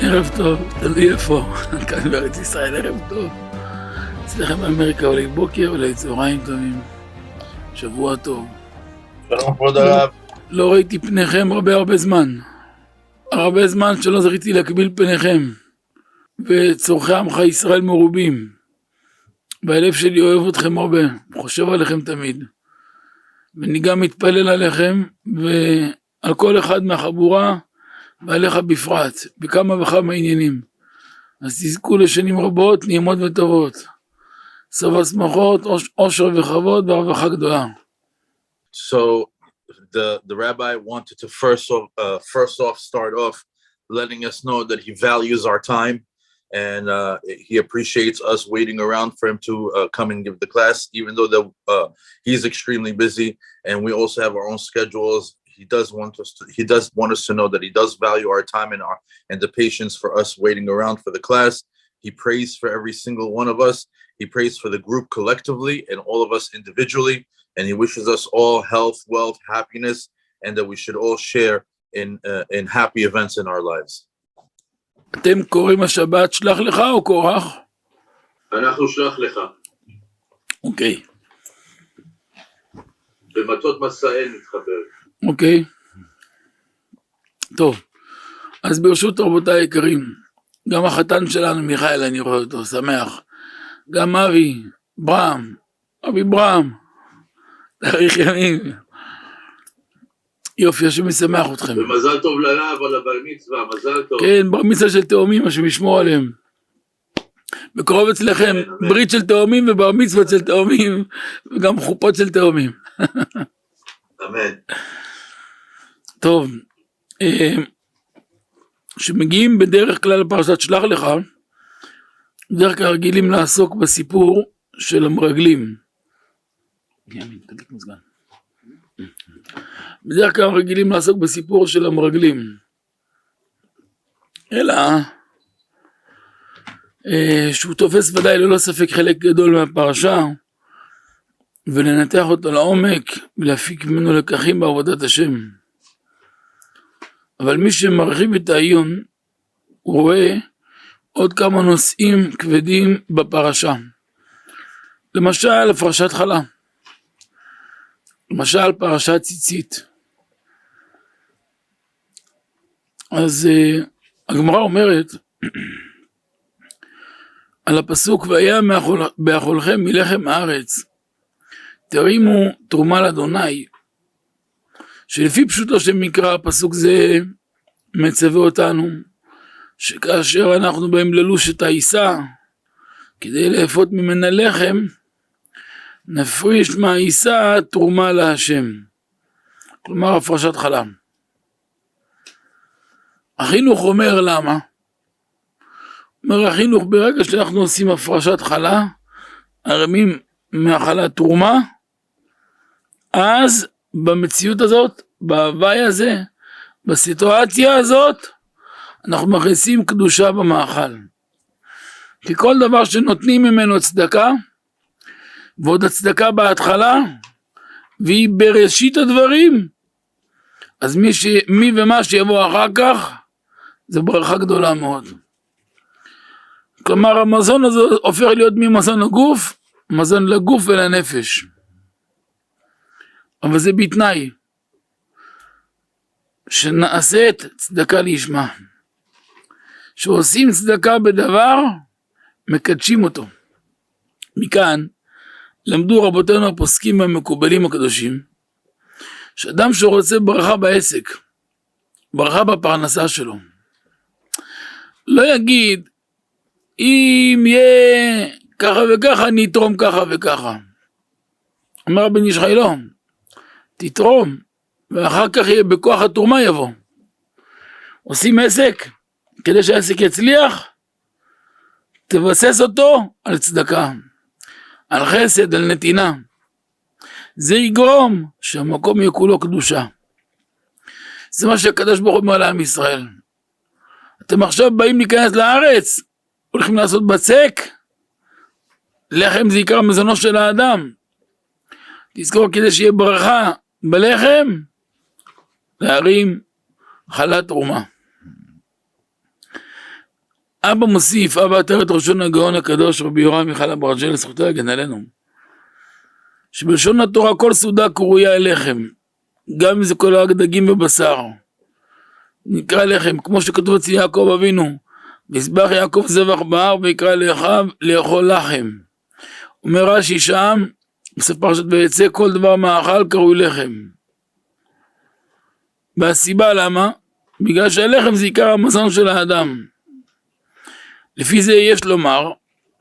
ערב טוב, תלוי איפה, כאן בארץ ישראל, ערב טוב. אצלכם באמריקה אולי בוקר, אולי צהריים טובים. שבוע טוב. שלום כבוד הרב. לא ראיתי פניכם הרבה זמן. הרבה זמן שלא זכיתי להקביל פניכם. וצורכי עמך ישראל מרובים. והלב שלי אוהב אתכם הרבה, חושב עליכם תמיד. ואני גם מתפלל עליכם ועל כל אחד מהחבורה ועליך בפרט, בכמה וכמה עניינים. אז תזכו לשנים רבות, נעימות וטובות. סוף השמחות, עושר וכבוד והרווחה גדולה. So the rabbi wanted to first off start off letting us know that he values our time and he appreciates us waiting around for him to come and give the class, even though he's extremely busy and we also have our own schedules. He does want us to know that he does value our time and the patience for us waiting around for the class. He prays for every single one of us. He prays for the group collectively and all of us individually. And he wishes us all health, wealth, happiness, and that we should all share in happy events in our lives. אתם קוראים השבת שלח לך או קורח? אנחנו שלח לך. אוקיי. במטות מסעיין נתחבר. אוקיי. טוב. אז ברשות רבותיי היקרים, גם החתן שלנו מיכאל, אני רואה אותו, שמח. גם אבי ברם, תאריך ימים. יופי, השם ישמח אתכם. ומזל טוב לרב על הבר מצווה, מזל טוב. כן, בר מצווה של תאומים, השם ישמור עליהם. בקרוב אצלכם, ברית של תאומים ובר מצווה של תאומים, וגם חופות של תאומים. אמן. טוב, שמגיעים בדרך כלל לפרשת שלח לך, בדרך כלל רגילים לעסוק בסיפור של המרגלים. בדרך כלל רגילים לעסוק בסיפור של המרגלים. אלא שהוא תופס ודאי ללא ספק חלק גדול מהפרשה, ולנתח אותו לעומק ולהפיק ממנו לקחים בעבודת השם. אבל מי שמרחיב את העיון, הוא רואה עוד כמה נושאים כבדים בפרשה. למשל, פרשת חלה. למשל, פרשת ציצית. אז הגמרא אומרת על הפסוק, והיה באכולכם מלחם הארץ, תרימו תרומה לאדוני, שלפי פשוטו של מקרא, הפסוק זה מצווה אותנו, שכאשר אנחנו באים ללוש את העיסה, כדי לאפות ממנה לחם, נפריש מהעיסה תרומה להשם. כלומר, הפרשת חלה. החינוך אומר למה? אומר החינוך, ברגע שאנחנו עושים הפרשת חלה, הרמים מהחלה תרומה, אז במציאות הזאת, בהוואי הזה, בסיטואציה הזאת, אנחנו מכניסים קדושה במאכל. כי כל דבר שנותנים ממנו צדקה, ועוד הצדקה בהתחלה, והיא בראשית הדברים, אז מי ומה שיבוא אחר כך, זה ברכה גדולה מאוד. כלומר, המזון הזה הופך להיות ממזון הגוף, מזון לגוף ולנפש. אבל זה בתנאי, שנעשית צדקה לשמה. שעושים צדקה בדבר, מקדשים אותו. מכאן, למדו רבותינו הפוסקים והמקובלים הקדושים, שאדם שרוצה ברכה בעסק, ברכה בפרנסה שלו, לא יגיד, אם יהיה ככה וככה, אני אתרום ככה וככה. אומר בן איש חי, לא, תתרום, ואחר כך יהיה בכוח התרומה יבוא. עושים עסק, כדי שהעסק יצליח, תבסס אותו על צדקה, על חסד, על נתינה. זה יגרום שהמקום יהיה כולו קדושה. זה מה שהקדוש ברוך הוא אומר לעם ישראל. אתם עכשיו באים להיכנס לארץ, הולכים לעשות בצק, לחם זה עיקר מזונו של האדם. תזכור, כדי שיהיה ברכה בלחם, להרים חלת תרומה. אבא מוסיף, אבא עטר את ראשון הגאון הקדוש רבי יורם מיכל אברג'ל, זכותו יגן עלינו, שבלשון התורה כל סעודה קרויה לחם, גם אם זה כל הדגים ובשר, נקרא לחם, כמו שכתוב אצל יעקב אבינו, ויזבח יעקב זבח בהר ויקרא לאחיו לאכול לחם. אומר רש"י שם, בסוף פרשת ויצא, כל דבר מאכל קרוי לחם. והסיבה למה? בגלל שהלחם זה עיקר המזון של האדם. לפי זה יש לומר,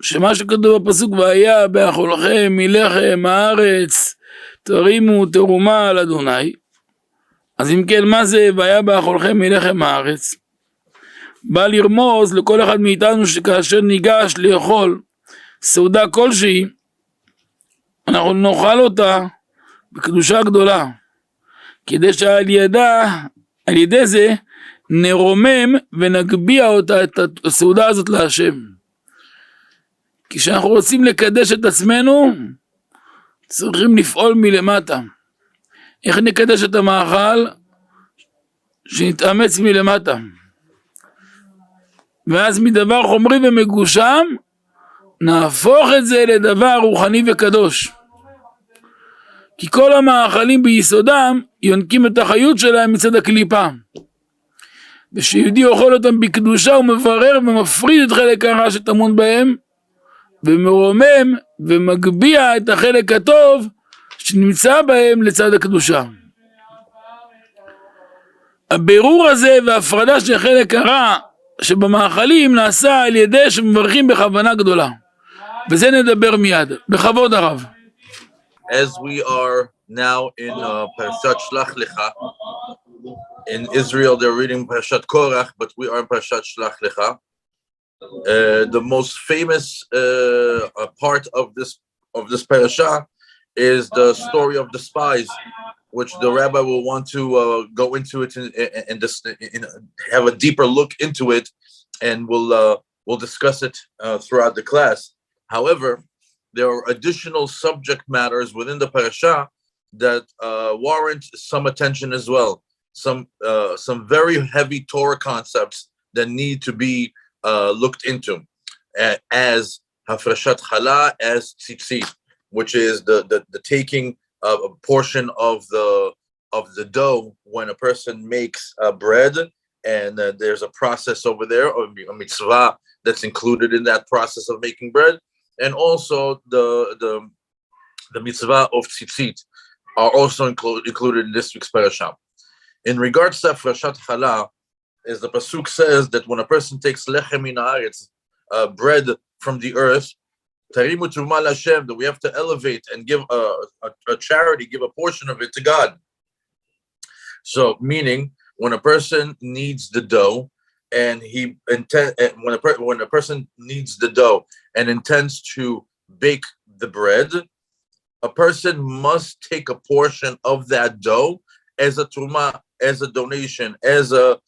שמה שכתוב בפסוק, והיה באכולכם מלחם הארץ תרימו תרומה על אדוני, אז אם כן, מה זה והיה באכולכם מלחם הארץ? בא לרמוז לכל אחד מאיתנו שכאשר ניגש לאכול סעודה כלשהי, אנחנו נאכל אותה בקדושה גדולה, כדי שעל ידי זה נרומם ונגביע אותה, את הסעודה הזאת להשם. כי כשאנחנו רוצים לקדש את עצמנו, צריכים לפעול מלמטה. איך נקדש את המאכל? שנתאמץ מלמטה. ואז מדבר חומרי ומגושם, נהפוך את זה לדבר רוחני וקדוש. כי כל המאכלים ביסודם יונקים את החיות שלהם מצד הקליפה. ושיהודי אוכל אותם בקדושה הוא מברר ומפריד את חלק הרע שטמון בהם, ומרומם ומגביע את החלק הטוב שנמצא בהם לצד הקדושה. הבירור הזה וההפרדה של חלק הרע שבמאכלים נעשה על ידי שמברכים בכוונה גדולה. וזה נדבר מיד, בכבוד הרב. As we are now in Parashat Shlach-Lecha, in Israel they're reading Parashat Korach, but we are in Parashat Shlach-Lecha. The most famous part of this parasha is the story of the spies, which the rabbi will want to go into it and just have a deeper look into it, and we'll discuss it throughout the class. However, there are additional subject matters within the parasha that warrant some attention as well. Some very heavy Torah concepts that need to be looked into, as hafrashat chala, as tzitzit, which is the taking a portion of the dough when a person makes bread, and there's a process over there, or a mitzvah that's included in that process of making bread, and also the mitzvah of tzitzit are also included in this week's parasha. In regards to hafrashat chala, as the pasuk says, that when a person takes lechem min haaretz, bread from the earth, tarimu truma l'Hashem, that we have to elevate and give a charity, give a portion of it to God. So, meaning when a person needs the dough, and when a person needs the dough and intends to bake the bread, a person must take a portion of that dough as a truma, as a donation, as a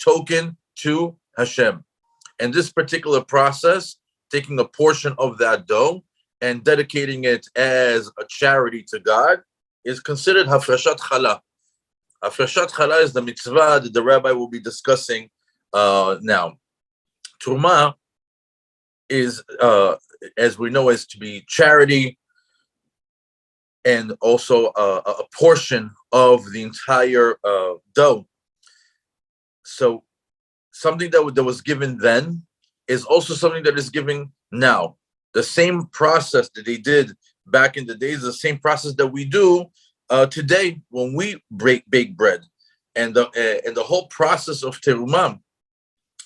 token to Hashem. And this particular process, taking a portion of that dough and dedicating it as a charity to God, is considered hafrashat chala. Hafrashat chala is the mitzvah that the rabbi will be discussing now. Truma is, as we know, is to be charity, and also a portion of the entire dough. So something that was given then is also something that is given now. The same process that they did back in the days, the same process that we do today when we bake bread. And the whole process of terumah,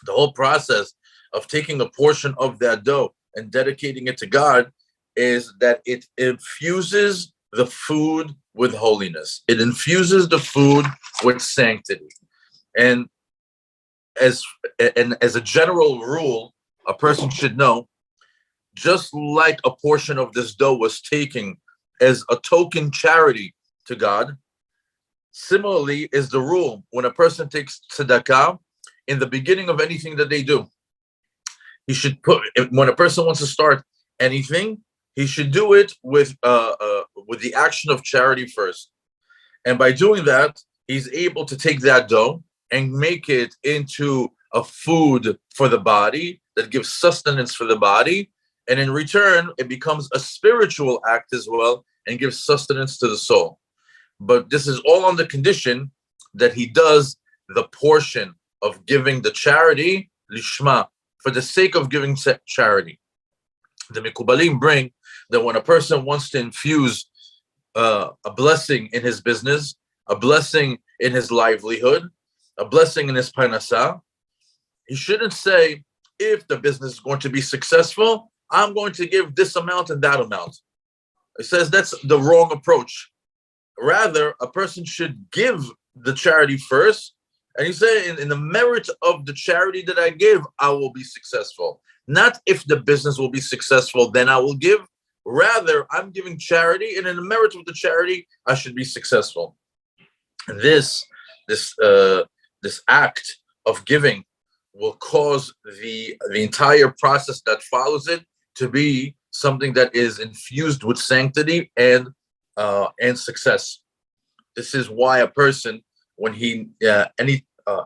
the whole process of taking a portion of that dough and dedicating it to God, is that it infuses the food with holiness. It infuses the food with sanctity. And as a general rule, a person should know, just like a portion of this dough was taken as a token charity to God, similarly is the rule when a person takes tzedakah in the beginning of anything that they do. He should when a person wants to start anything, he should do it with the action of charity first. And by doing that, he's able to take that dough and make it into a food for the body that gives sustenance for the body, and in return, it becomes a spiritual act as well and gives sustenance to the soul. But this is all on the condition that he does the portion of giving the charity, lishma, for the sake of giving charity. The Mikubalim bring that when a person wants to infuse a blessing in his business, a blessing in his livelihood, a blessing in his parnasah, he shouldn't say, if the business is going to be successful, I'm going to give this amount and that amount. It says that's the wrong approach. Rather, a person should give the charity first, and he say, in the merit of the charity that I give, I will be successful. Not if the business will be successful, then I will give. Rather, I'm giving charity, and in the merit of the charity, I should be successful. And this act of giving will cause the entire process that follows it to be something that is infused with sanctity and success. This is why a person, when he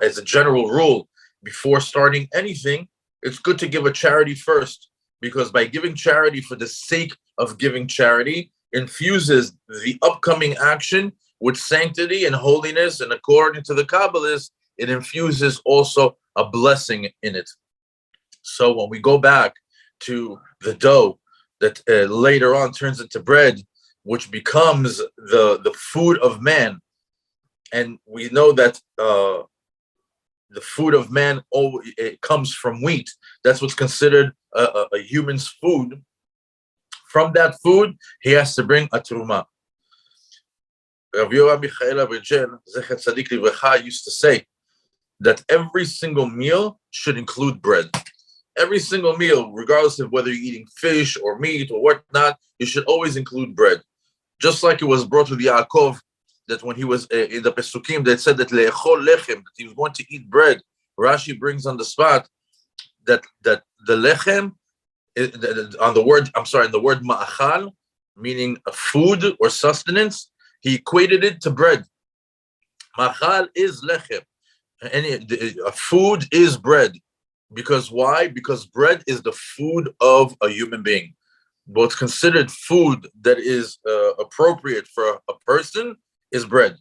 as a general rule, before starting anything, it's good to give a charity first, because by giving charity for the sake of giving charity infuses the upcoming action with sanctity and holiness, and according to the Kabbalists, it infuses also a blessing in it. So when we go back to the dough that later on turns into bread, which becomes the food of man, and we know that the food of man, it comes from wheat. That's what's considered a human's food. From that food, he has to bring a teruma. Rabbi Yora Michael Abergel, Zecher Tzadik Livrecha, used to say that every single meal should include bread. Every single meal, regardless of whether you're eating fish or meat or whatnot, you should always include bread. Just like it was brought to the Yaakov, that when he was in the Pesukim, that said that le'echol lechem, that he was going to eat bread. Rashi brings on the spot that the lechem, on the word, in the word ma'achal, meaning a food or sustenance, he equated it to bread. Ma'achal is lechem. A food is bread. Because why? Because bread is the food of a human being. What's considered food that is appropriate for a person is bread.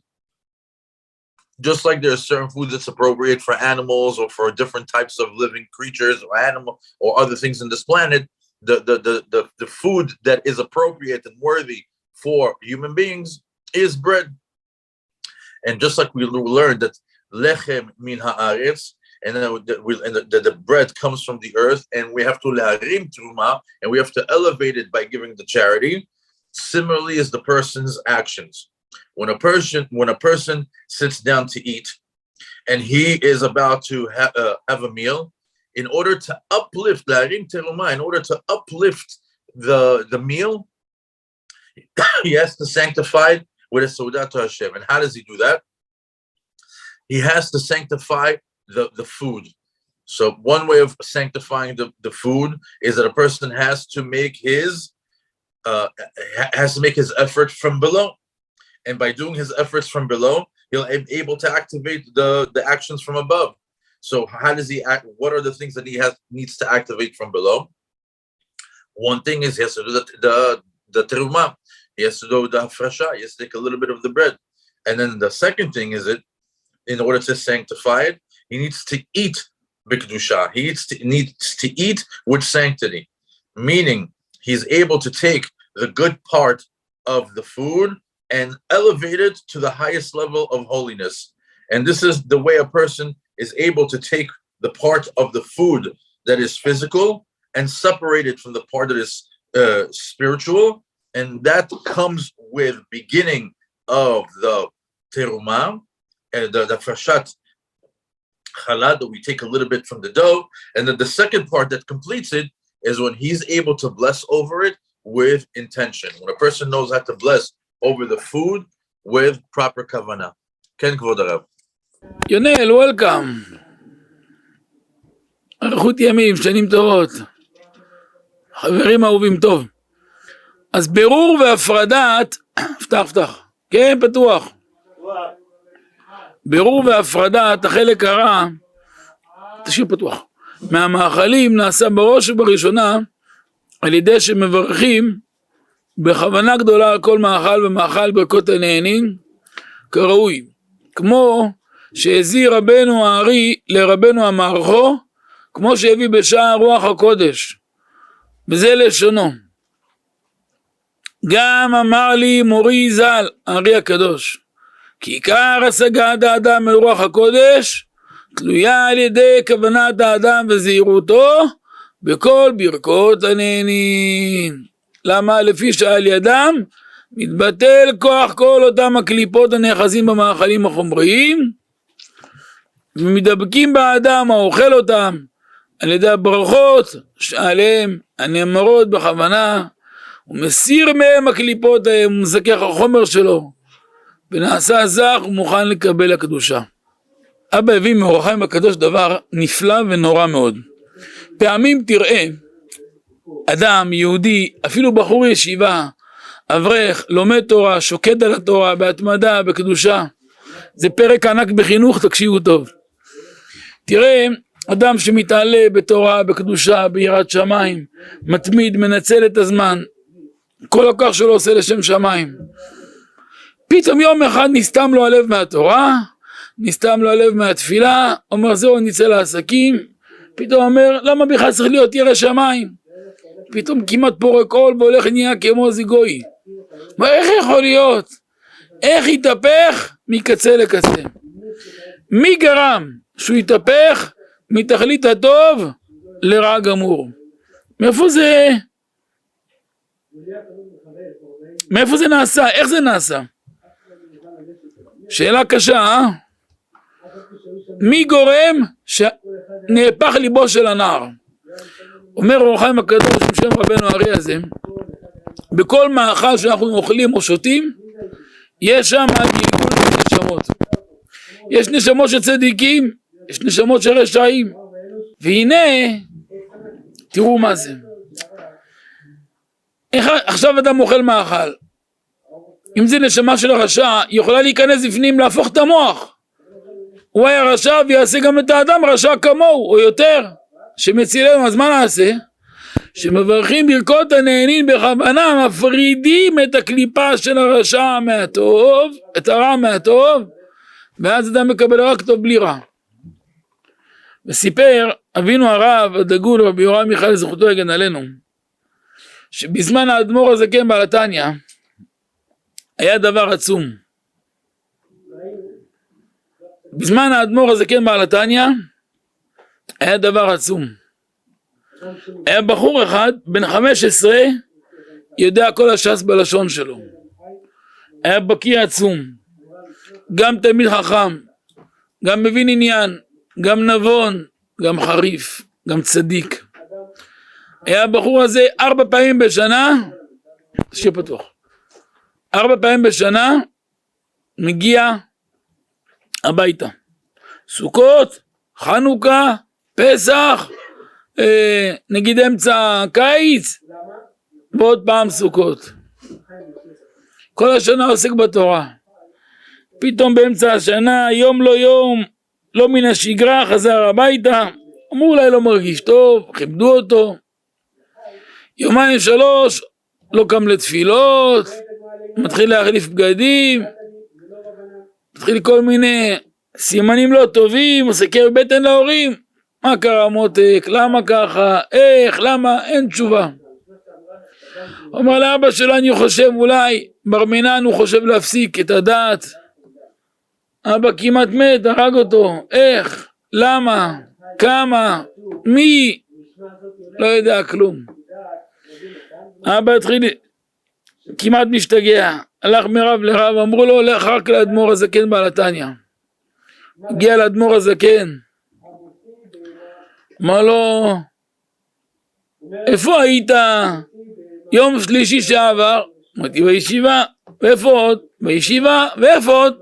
Just like there are certain foods that's appropriate for animals or for different types of living creatures or animal or other things in this planet, the food that is appropriate and worthy for human beings is bread. And just like we learned that lechem min ha'aretz, and then the bread comes from the earth, and we have to laharim truma, and we have to elevate it by giving the charity. Similarly, is the person's actions. When a person sits down to eat, and he is about to have a meal, in order to uplift laharim teruma, in order to uplift the meal, he has to sanctify it with a seudah to Hashem. And how does he do that? He has to sanctify the food. So one way of sanctifying the food is that a person has to make his effort from below, and by doing his efforts from below, he'll be able to activate the actions from above. So how does he act? What are the things that he needs to activate from below? One thing is he has to do the teruma. He has to do the hafrasha. He has to take a little bit of the bread, and then the second thing is in order to sanctify it, he needs to eat b'kedusha. He needs to eat with sanctity, meaning he's able to take the good part of the food and elevate it to the highest level of holiness. And this is the way a person is able to take the part of the food that is physical and separate it from the part that is spiritual. And that comes with beginning of the teruma and the Parashat challah, that we take a little bit from the dough, and then the second part that completes it is when he's able to bless over it with intention. When a person knows how to bless over the food with proper kavanah. Ken Kvod Arav. יונל, וולקאם. אריכות ימים, שנים טובות. חברים אהובים טוב. אז בירור והפרדת, פתח. כן, פתוח. בירור והפרדת, החלק הרע, תשאיר פתוח. מהמאכלים נעשה בראש ובראשונה על ידי שמברכים בכוונה גדולה על כל מאכל ומאכל ברכות הנהנין כראוי, כמו שהזיר רבנו הארי לרבנו המערכו, כמו שהביא בשעה רוח הקודש, וזה לשונו. גם אמר לי מורי ז"ל הארי הקדוש, כי עיקר השגת האדם אל רוח הקודש תלויה על ידי כוונת האדם וזהירותו בכל ברכות הנהנין. למה? לפי שעל ידם מתבטל כוח כל אותם הקליפות הנאחזים במאכלים החומריים, ומדבקים באדם האוכל אותם על ידי הברכות שעליהם הנאמרות בכוונה, ומסיר מהם הקליפות ההם ומזכך החומר שלו, ונעשה זך ומוכן לקבל הקדושה. אבא הביא מאור החיים הקדוש דבר נפלא ונורא מאוד. פעמים תראה אדם יהודי, אפילו בחור ישיבה, אברך, לומד תורה, שוקד על התורה בהתמדה, בקדושה, זה פרק ענק בחינוך, תקשיבו טוב. תראה אדם שמתעלה בתורה, בקדושה, ביראת שמיים, מתמיד, מנצל את הזמן, כל הכוח שלו עושה לשם שמיים. פתאום יום אחד נסתם לו הלב מהתורה, נסתם לו הלב מהתפילה, אומר זהו נצא לעסקים, פתאום אומר למה בכלל צריך להיות ירא שמיים? פתאום כמעט פורק עול והולך נהיה כמו זיגוי. מה, איך יכול להיות? איך יתהפך מקצה לקצה? מי גרם שהוא יתהפך מתכלית הטוב לרע גמור? מאיפה זה? מאיפה זה נעשה? איך זה נעשה? שאלה קשה, אה? מי גורם שנהפך ליבו של הנער? אומר אור החיים הקדוש בשם רבנו הארי הזה, בכל מאכל שאנחנו אוכלים או שותים, יש שם גלגול של נשמות. יש נשמות של צדיקים, יש נשמות של רשעים. והנה, תראו מה זה. עכשיו אדם אוכל מאכל. אם זה נשמה של הרשע, היא יכולה להיכנס בפנים, להפוך את המוח. הוא היה רשע ויעשה גם את האדם רשע כמוהו, או יותר, שמצילנו. אז מה נעשה? שמברכים ברכות הנהנין בכוונה, מפרידים את הקליפה של הרשע מהטוב, את הרע מהטוב, ואז אדם מקבל רק טוב בלי רע. וסיפר אבינו הרב הדגול רבי יורם מיכאל זכותו יגן עלינו, שבזמן האדמו"ר הזקן בעל התניא היה דבר עצום. בזמן האדמו"ר הזקן בעל התניא היה דבר עצום. היה בחור אחד בן 15, יודע כל הש"ס בלשון שלו, היה בקיא עצום, גם תלמיד חכם, גם מבין עניין, גם נבון, גם חריף, גם צדיק. היה הבחור הזה 4 פעמים בשנה, שיהיה פתוח, 4 פעמים בשנה מגיע הביתה, סוכות, חנוכה, פסח, נגיד אמצע קיץ, ועוד פעם סוכות. כל השנה עוסק בתורה. פתאום באמצע השנה, יום לא יום, לא מן השגרה, חזר הביתה, אמרו אולי לא מרגיש טוב, כיבדו אותו. 2-3 לא קם לתפילות, מתחיל להחליף בגדים, מתחיל כל מיני סימנים לא טובים, עושה כאב בטן להורים. מה קרה מותק? למה ככה? איך? למה? אין תשובה. אומר לאבא שלו, אני חושב אולי בר מינן הוא חושב להפסיק את הדת. אבא כמעט מת, הרג אותו. איך? למה? כמה? מי? לא יודע כלום. אבא התחיל כמעט משתגע, הלך מרב לרב, אמרו לו הולך רק לאדמו"ר הזקן בעל התניא. הגיע לאדמו"ר הזקן, אמר לו איפה היית יום שלישי שעבר? אמרתי בישיבה. ואיפה עוד? בישיבה. ואיפה עוד?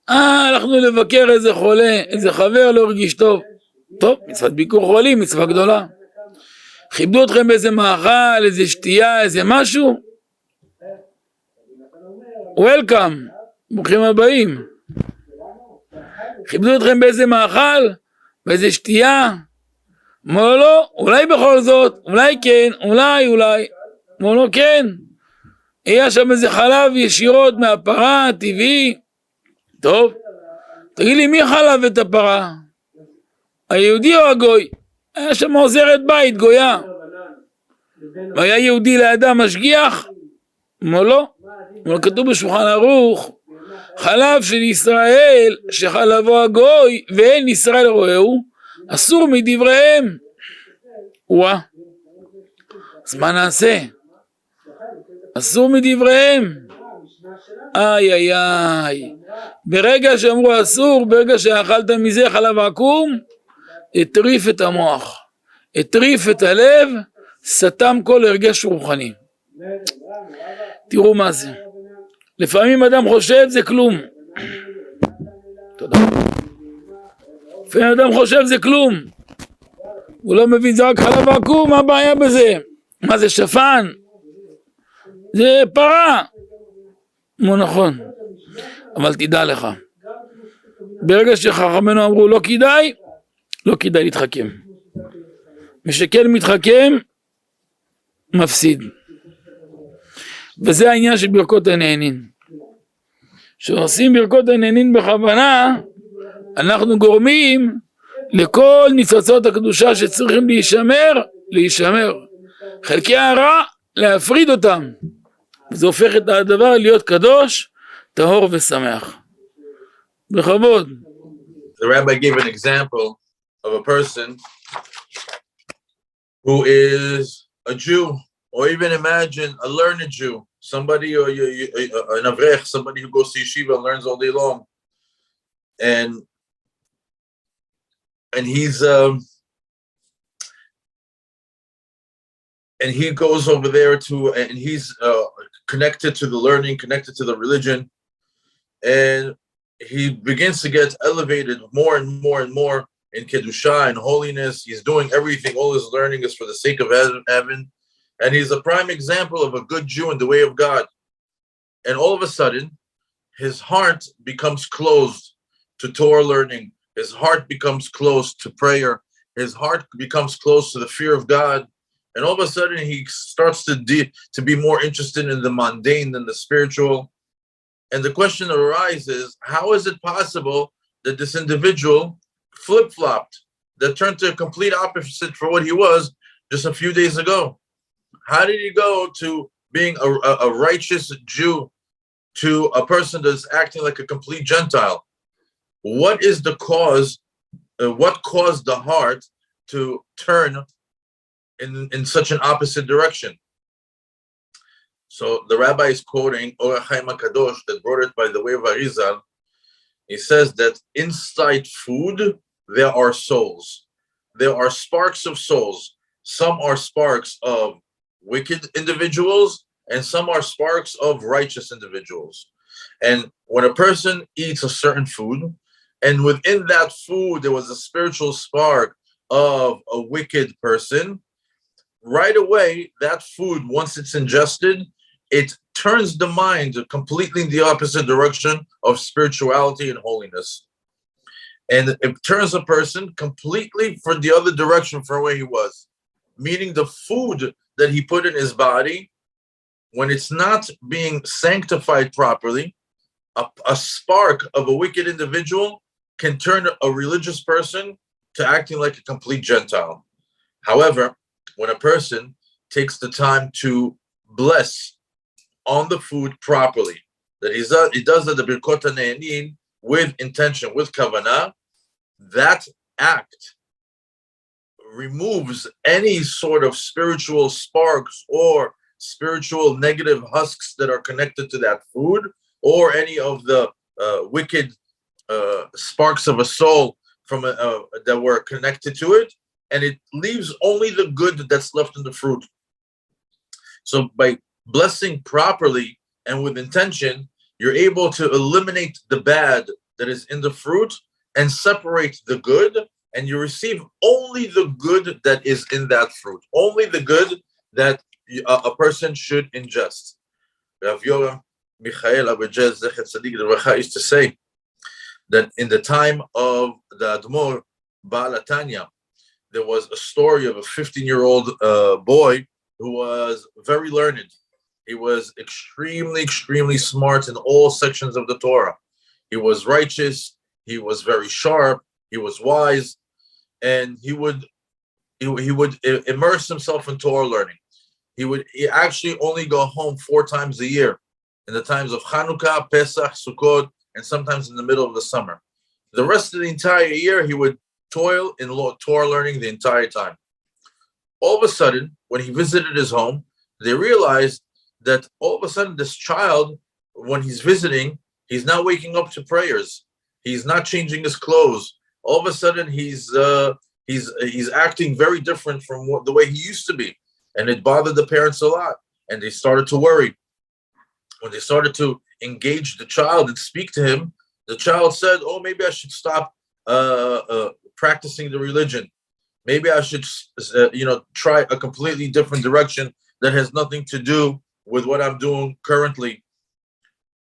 הלכנו לבקר איזה חולה, איזה חבר לא הרגיש טוב. טוב, מצוות ביקור חולים, מצווה גדולה. כיבדו אתכם באיזה מאכל, איזה שתייה, איזה משהו? וולקאם, ברוכים הבאים. כיבדו אתכם באיזה מאכל, באיזה שתייה? אמר לו לא, אולי בכל זאת, אולי כן, אולי. אמר לו כן, היה שם איזה חלב ישירות מהפרה, טבעי. טוב, תגיד לי, מי חלב את הפרה? היהודי או הגוי? היה שם עוזרת בית, גויה. והיה יהודי לאדם משגיח? אמר לא. אמר כתוב בשולחן ערוך, חלב של ישראל שחלבו הגוי ואין ישראל רואהו, אסור מדבריהם. וואה, אז מה נעשה? אסור מדבריהם. איי, ברגע שאמרו אסור, ברגע שאכלת מזה חלב עקום, הטריף את המוח, הטריף את הלב, סתם כל הרגש רוחני. תראו מה זה. לפעמים אדם חושב זה כלום. תודה. לפעמים אדם חושב זה כלום. הוא לא מבין, זה רק חלב עקום, מה הבעיה בזה? מה זה שפן? זה פרה. מו נכון. אבל תדע לך, ברגע שחכמינו אמרו לא כדאי להתחכם. מי שכן מתחכם, מפסיד. וזה העניין של ברכות הנהנין. כשעושים ברכות הנהנין בכוונה, אנחנו גורמים לכל ניצוצות הקדושה שצריכים להישמר. חלקי הרע, להפריד אותם. זה הופך את הדבר להיות קדוש, טהור ושמח. בכבוד. The rabbi gave an example of a person who is a Jew, or even imagine a learned Jew, somebody or an avrech, somebody who goes to yeshiva and learns all day long, and he goes over there and he's connected to the learning, connected to the religion, and he begins to get elevated more and more in kedusha and holiness. He's doing everything, all his learning is for the sake of heaven, and he's a prime example of a good Jew in the way of God. And all of a sudden, his heart becomes closed to Torah learning. His heart becomes close to prayer. His heart becomes close to the fear of God. And all of a sudden, he starts to be more interested in the mundane than the spiritual. And the question that arises, how is it possible that this individual flip-flopped, that turned to a complete opposite for what he was just a few days ago? How did he go to being a righteous Jew to a person that's acting like a complete Gentile? What is the cause? What caused the heart to turn in such an opposite direction? So the rabbi is quoting Or HaChaim HaKadosh that brought it by the way of Arizal. He says that inside food, there are souls. There are sparks of souls. Some are sparks of wicked individuals, and some are sparks of righteous individuals. And when a person eats a certain food, and within that food, there was a spiritual spark of a wicked person, right away, that food, once it's ingested, it turns the mind completely in the opposite direction of spirituality and holiness. And it turns a person completely from the other direction from where he was. Meaning the food that he put in his body, when it's not being sanctified properly, a spark of a wicked individual can turn a religious person to acting like a complete Gentile. However, when a person takes the time to bless on the food properly, that he does the birkot hane'enin with intention, with kavanah, that act removes any sort of spiritual sparks or spiritual negative husks that are connected to that food, or any of the wicked sparks of a soul from that were connected to it, and it leaves only the good that's left in the fruit. So by blessing properly and with intention, you're able to eliminate the bad that is in the fruit and separate the good, and you receive only the good that is in that fruit, only the good that a person should ingest. Rav Yora Michael Abergel Zechet Tzadik Levarcha used to say that in the time of the Admor Baal HaTanya, there was a story of a 15-year-old boy who was very learned. He was extremely smart in all sections of the Torah. He was righteous, he was very sharp, he was wise, and he would immerse himself in Torah learning. He actually only go home 4 times a year, in the times of Chanukah, Pesach, Sukkot, and sometimes in the middle of the summer. The rest of the entire year, he would toil in Torah learning the entire time. All of a sudden, when he visited his home, they realized that all of a sudden this child, when he's visiting, he's not waking up to prayers. He's not changing his clothes. All of a sudden, he's acting very different from the way he used to be. And it bothered the parents a lot. And they started to worry. When they started to engage the child and speak to him, the child said, oh, maybe I should stop practicing the religion. Maybe I should, try a completely different direction that has nothing to do with what I'm doing currently.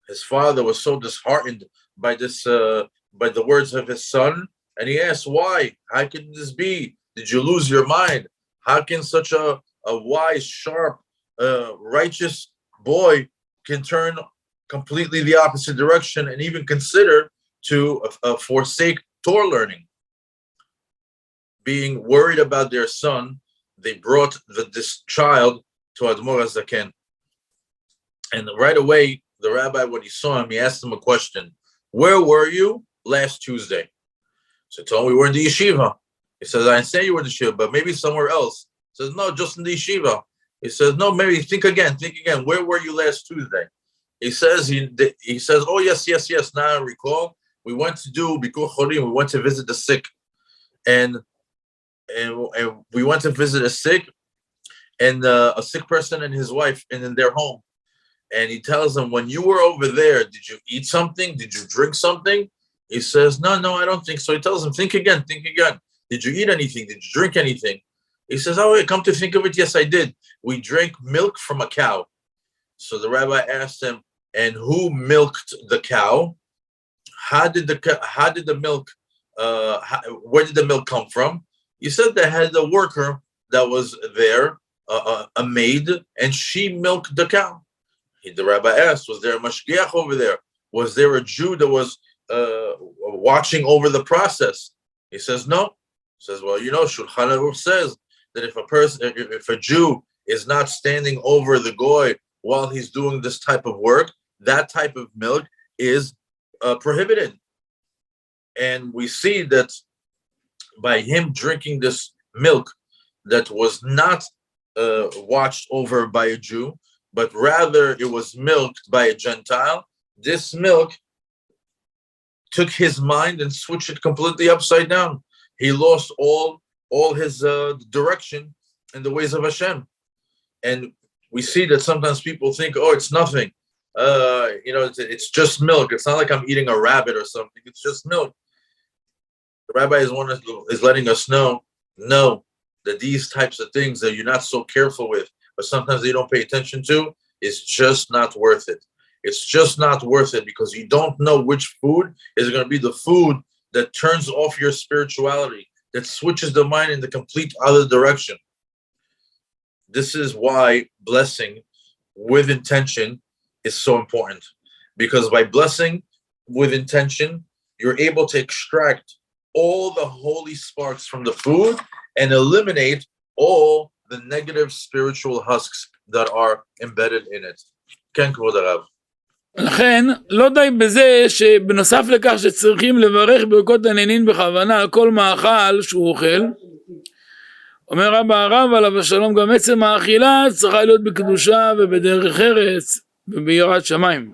His father was so disheartened by this, by the words of his son, and he asked, why? How can this be? Did you lose your mind? How can such a wise, sharp, righteous boy can turn completely the opposite direction and even consider to forsake Torah learning? Being worried about their son, they brought this child to Admor HaZaken. And right away, the rabbi, when he saw him, he asked him a question. Where were you last Tuesday? So he told him, we were in the yeshiva. He says, I understand you were in the yeshiva, but maybe somewhere else. He says, no, just in the yeshiva. He says, no, maybe think again. Where were you last Tuesday? He says, oh, yes. Now I recall. We went to do Bikur Cholim. We went to visit the sick. And we went to visit a sick person and his wife in their home. And he tells them, when you were over there, did you eat something? Did you drink something? He says, no, I don't think so. He tells them, think again. Did you eat anything? Did you drink anything? He says, oh, wait, come to think of it, yes, I did. We drank milk from a cow. So the rabbi asked him, and who milked the cow? Where did the milk come from? He said they had a worker that was there, a maid, and she milked the cow. The rabbi asked, was there a mashgiach over there? Was there a Jew that was watching over the process? He says, no. He says, well, Shulchan Aruch says that if a Jew is not standing over the goy while he's doing this type of work, that type of milk is prohibited. And we see that by him drinking this milk that was not watched over by a Jew, but rather it was milked by a Gentile, this milk took his mind and switched it completely upside down. He lost all his direction in the ways of Hashem. And we see that sometimes people think, oh, it's nothing. It's just milk. It's not like I'm eating a rabbit or something. It's just milk. The rabbi is letting us know that these types of things that you're not so careful with, but sometimes they don't pay attention to, is just not worth it. It's just not worth it because you don't know which food is going to be the food that turns off your spirituality, that switches the mind in the complete other direction. This is why blessing with intention is so important, because by blessing with intention, you're able to extract all the holy sparks from the food and eliminate all the negative spiritual husks that are embedded in it. כן, כבוד הרב. לכן, לא די בזה שבנוסף לכך שצריכים לברך ברכות הנהנין בכוונה על כל מאכל שהוא אוכל, אומר רבא הרב עליו השלום, גם עצם האכילה צריכה להיות בקדושה ובדרך ארץ וביראת שמיים.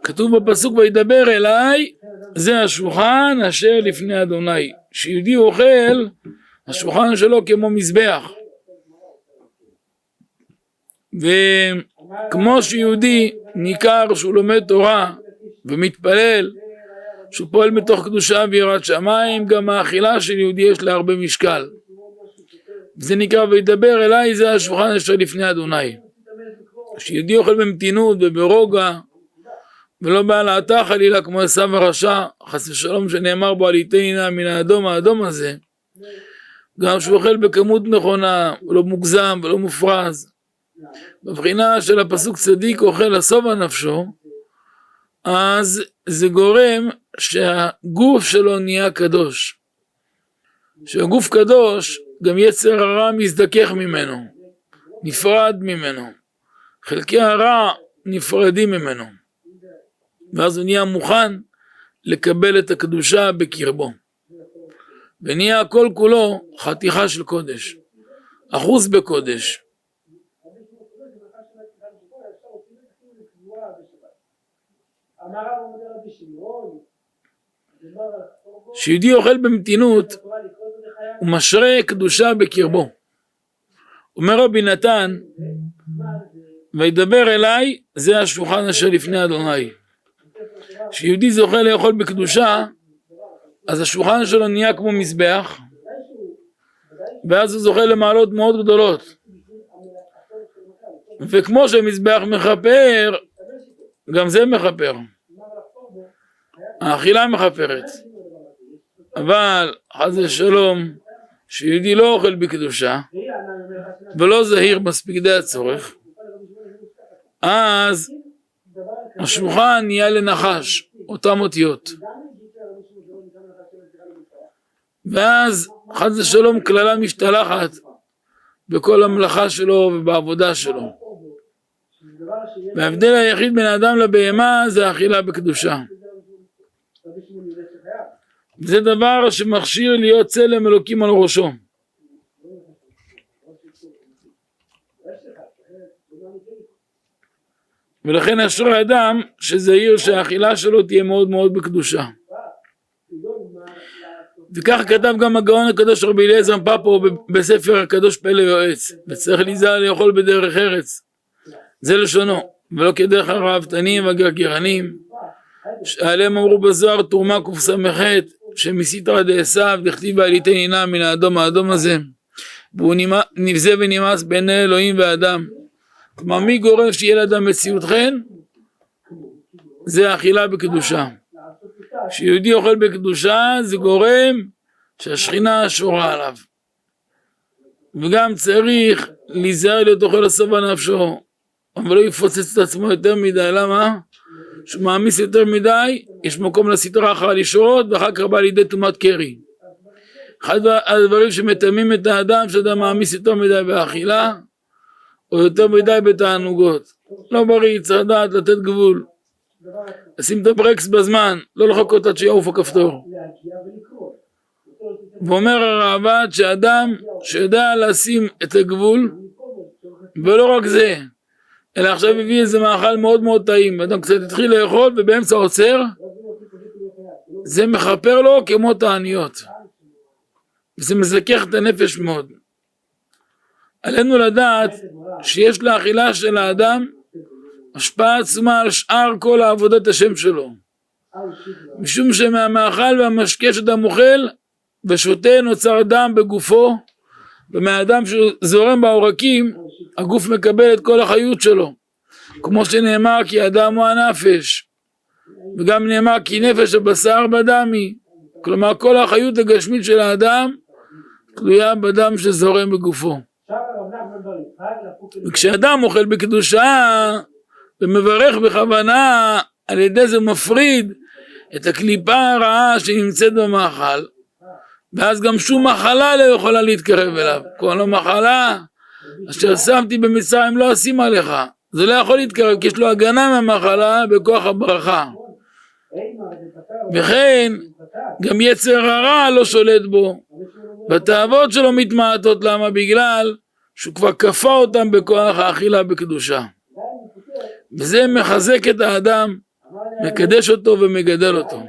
כתוב בפסוק וידבר אליי, זה השולחן אשר לפני אדוני. שיהודי אוכל, השולחן שלו כמו מזבח. וכמו שיהודי ניכר שהוא לומד תורה ומתפלל, שהוא פועל מתוך קדושה ויראת שמיים, גם האכילה של יהודי יש לה הרבה משקל. זה נקרא וידבר אליי, זה השולחן אשר לפני אדוני. שיהודי אוכל במתינות וברוגע, ולא בהעלתה חלילה כמו עשיו הרשע, חס ושלום שנאמר בו עליתי נא מן האדום הזה, גם שהוא אוכל בכמות נכונה, לא מוגזם ולא מופרז. בבחינה של הפסוק צדיק אוכל לשובע נפשו, אז זה גורם שהגוף שלו נהיה קדוש. שהגוף קדוש, גם יצר הרע מזדכך ממנו, נפרד ממנו. חלקי הרע נפרדים ממנו. ואז הוא נהיה מוכן לקבל את הקדושה בקרבו. ונהיה כל כולו חתיכה של קודש. אחוז בקודש. שיהודי אוכל במתינות, הוא משרה קדושה בקרבו. אומר רבי נתן, וידבר אליי, זה השולחן אשר לפני אדוני. שיהודי זוכה לאכול בקדושה, אז השולחן שלו נהיה כמו מזבח, ואז הוא זוכה למעלות מאוד גדולות. וכמו שמזבח מכפר, גם זה מכפר. האכילה מכפרת. אבל חס ושלום, שיהודי לא אוכל בקדושה, ולא זהיר מספיק די הצורך, אז השולחן נהיה לנחש, אותם אותיות. ואז חס ושלום כללה משתלחת בכל המלאכה שלו ובעבודה שלו. וההבדל היחיד בין האדם לבהמה זה האכילה בקדושה. זה דבר שמכשיר להיות צלם אלוקים על ראשו. ולכן אשרי האדם שזהיר שהאכילה שלו תהיה מאוד מאוד בקדושה. וכך כתב גם הגאון הקדוש רבי אליעזר פאפו בספר הקדוש פלא יועץ, וצריך להיזהר לאכול בדרך ארץ, זה לשונו, ולא כדרך הרעבתנים והגרגרנים, שעליהם אמרו בזוהר תרומה קס"ח, שמסיתרא דעשיו דכתיב בעליתי נינה מן האדום הזה, והוא נבזה ונמאס בין אלוהים ואדם. כלומר, מי גורם שיהיה לאדם מציאות חן? זה האכילה בקדושה. כשיהודי אוכל בקדושה זה גורם שהשכינה שורה עליו. וגם צריך להיזהר להיות אוכל לשובע נפשו, אבל לא יפוצץ את עצמו יותר מדי. למה? שהוא מעמיס יותר מדי, יש מקום לסטרה אחר לשרות, ואחר כך בא לידי טומאת קרי. אחד הדברים שמטמאים את האדם, שאדם מעמיס יותר מדי באכילה, או יותר מדי בתענוגות. לא בריא, צריך לדעת לתת גבול. לשים את הברקס בזמן, לא לחכות עד שיעוף הכפתור. ואומר הרעב"ד שאדם שיודע לשים את הגבול, ולא רק זה, אלא עכשיו הביא איזה מאכל מאוד מאוד טעים, אדם קצת התחיל לאכול ובאמצע עוצר, זה מחפר לו כמו תעניות. וזה מזכך את הנפש מאוד. עלינו לדעת שיש לאכילה של האדם השפעה עצומה על שאר כל העבודת השם שלו. משום שמהמאכל והמשקה שאדם אוכל ושותה נוצר דם בגופו, ומהדם שזורם בעורקים הגוף מקבל את כל החיות שלו. כמו שנאמר כי האדם הוא הנפש, וגם נאמר כי נפש הבשר בדמי. כלומר כל החיות הגשמית של האדם תלויה בדם שזורם בגופו. וכשאדם אוכל בקדושה ומברך בכוונה, על ידי זה מפריד את הקליפה הרעה שנמצאת במאכל, ואז גם שום מחלה לא יכולה להתקרב אליו. כל המחלה אשר שמתי במצרים לא אשים עליך, זה לא יכול להתקרב, כי יש לו הגנה מהמחלה בכוח הברכה. וכן גם יצר הרע לא שולט בו, והתאוות שלו מתמעטות. למה? בגלל שהוא כבר כפה אותם בכוח האכילה בקדושה. וזה מחזק את האדם, מקדש אותו ומגדל אותו.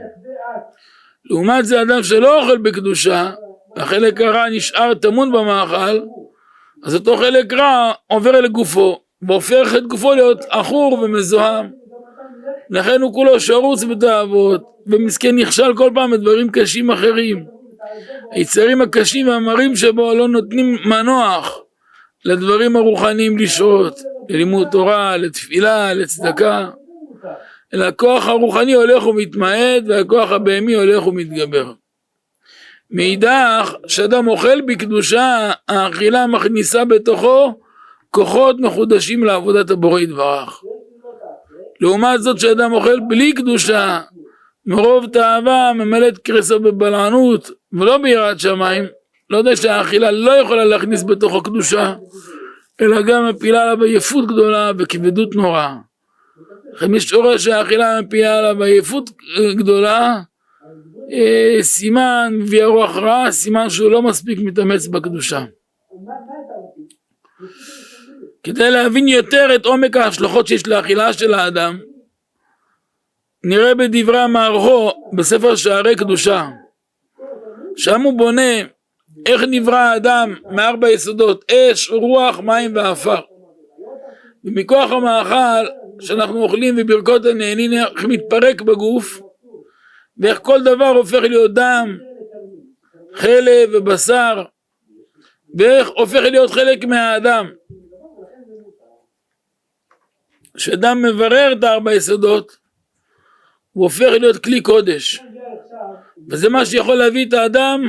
לעומת זה אדם שלא אוכל בקדושה, החלק הרע נשאר תמון במאכל, אז אותו חלק רע עובר לגופו, והופך את גופו להיות עכור ומזוהם. לכן הוא כולו שרוץ בתאוות, ומסכן נכשל כל פעם בדברים קשים אחרים. היצרים הקשים והמרים שבו לא נותנים מנוח לדברים הרוחניים לשרות, ללימוד תורה, לתפילה, לצדקה, אלא הכוח הרוחני הולך ומתמעט, והכוח הבהמי הולך ומתגבר. מאידך, כשאדם אוכל בקדושה, האכילה מכניסה בתוכו כוחות מחודשים לעבודת הבורא יתברך. לעומת זאת, כשאדם אוכל בלי קדושה, מרוב תאווה, ממלא את קרסו בבלענות ולא ביראת שמיים, לא יודע שהאכילה לא יכולה להכניס בתוכו קדושה, אלא גם מפילה עליו עייפות גדולה וכבדות נוראה. לכן יש שורש שהאכילה מפילה עליו עייפות גדולה, סימן מביא רוח רע, סימן שהוא לא מספיק מתאמץ בקדושה. כדי להבין יותר את עומק ההשלכות שיש לאכילה של האדם, נראה בדברי המאיר בספר שערי קדושה. שם הוא בונה איך נברא האדם מארבע יסודות, אש, רוח, מים ועפר. ומכוח המאכל שאנחנו אוכלים וברכות הנהנים, איך מתפרק בגוף, ואיך כל דבר הופך להיות דם, חלב ובשר, ואיך הופך להיות חלק מהאדם. כשאדם מברר את הארבע יסודות, הוא הופך להיות כלי קודש, וזה מה שיכול להביא את האדם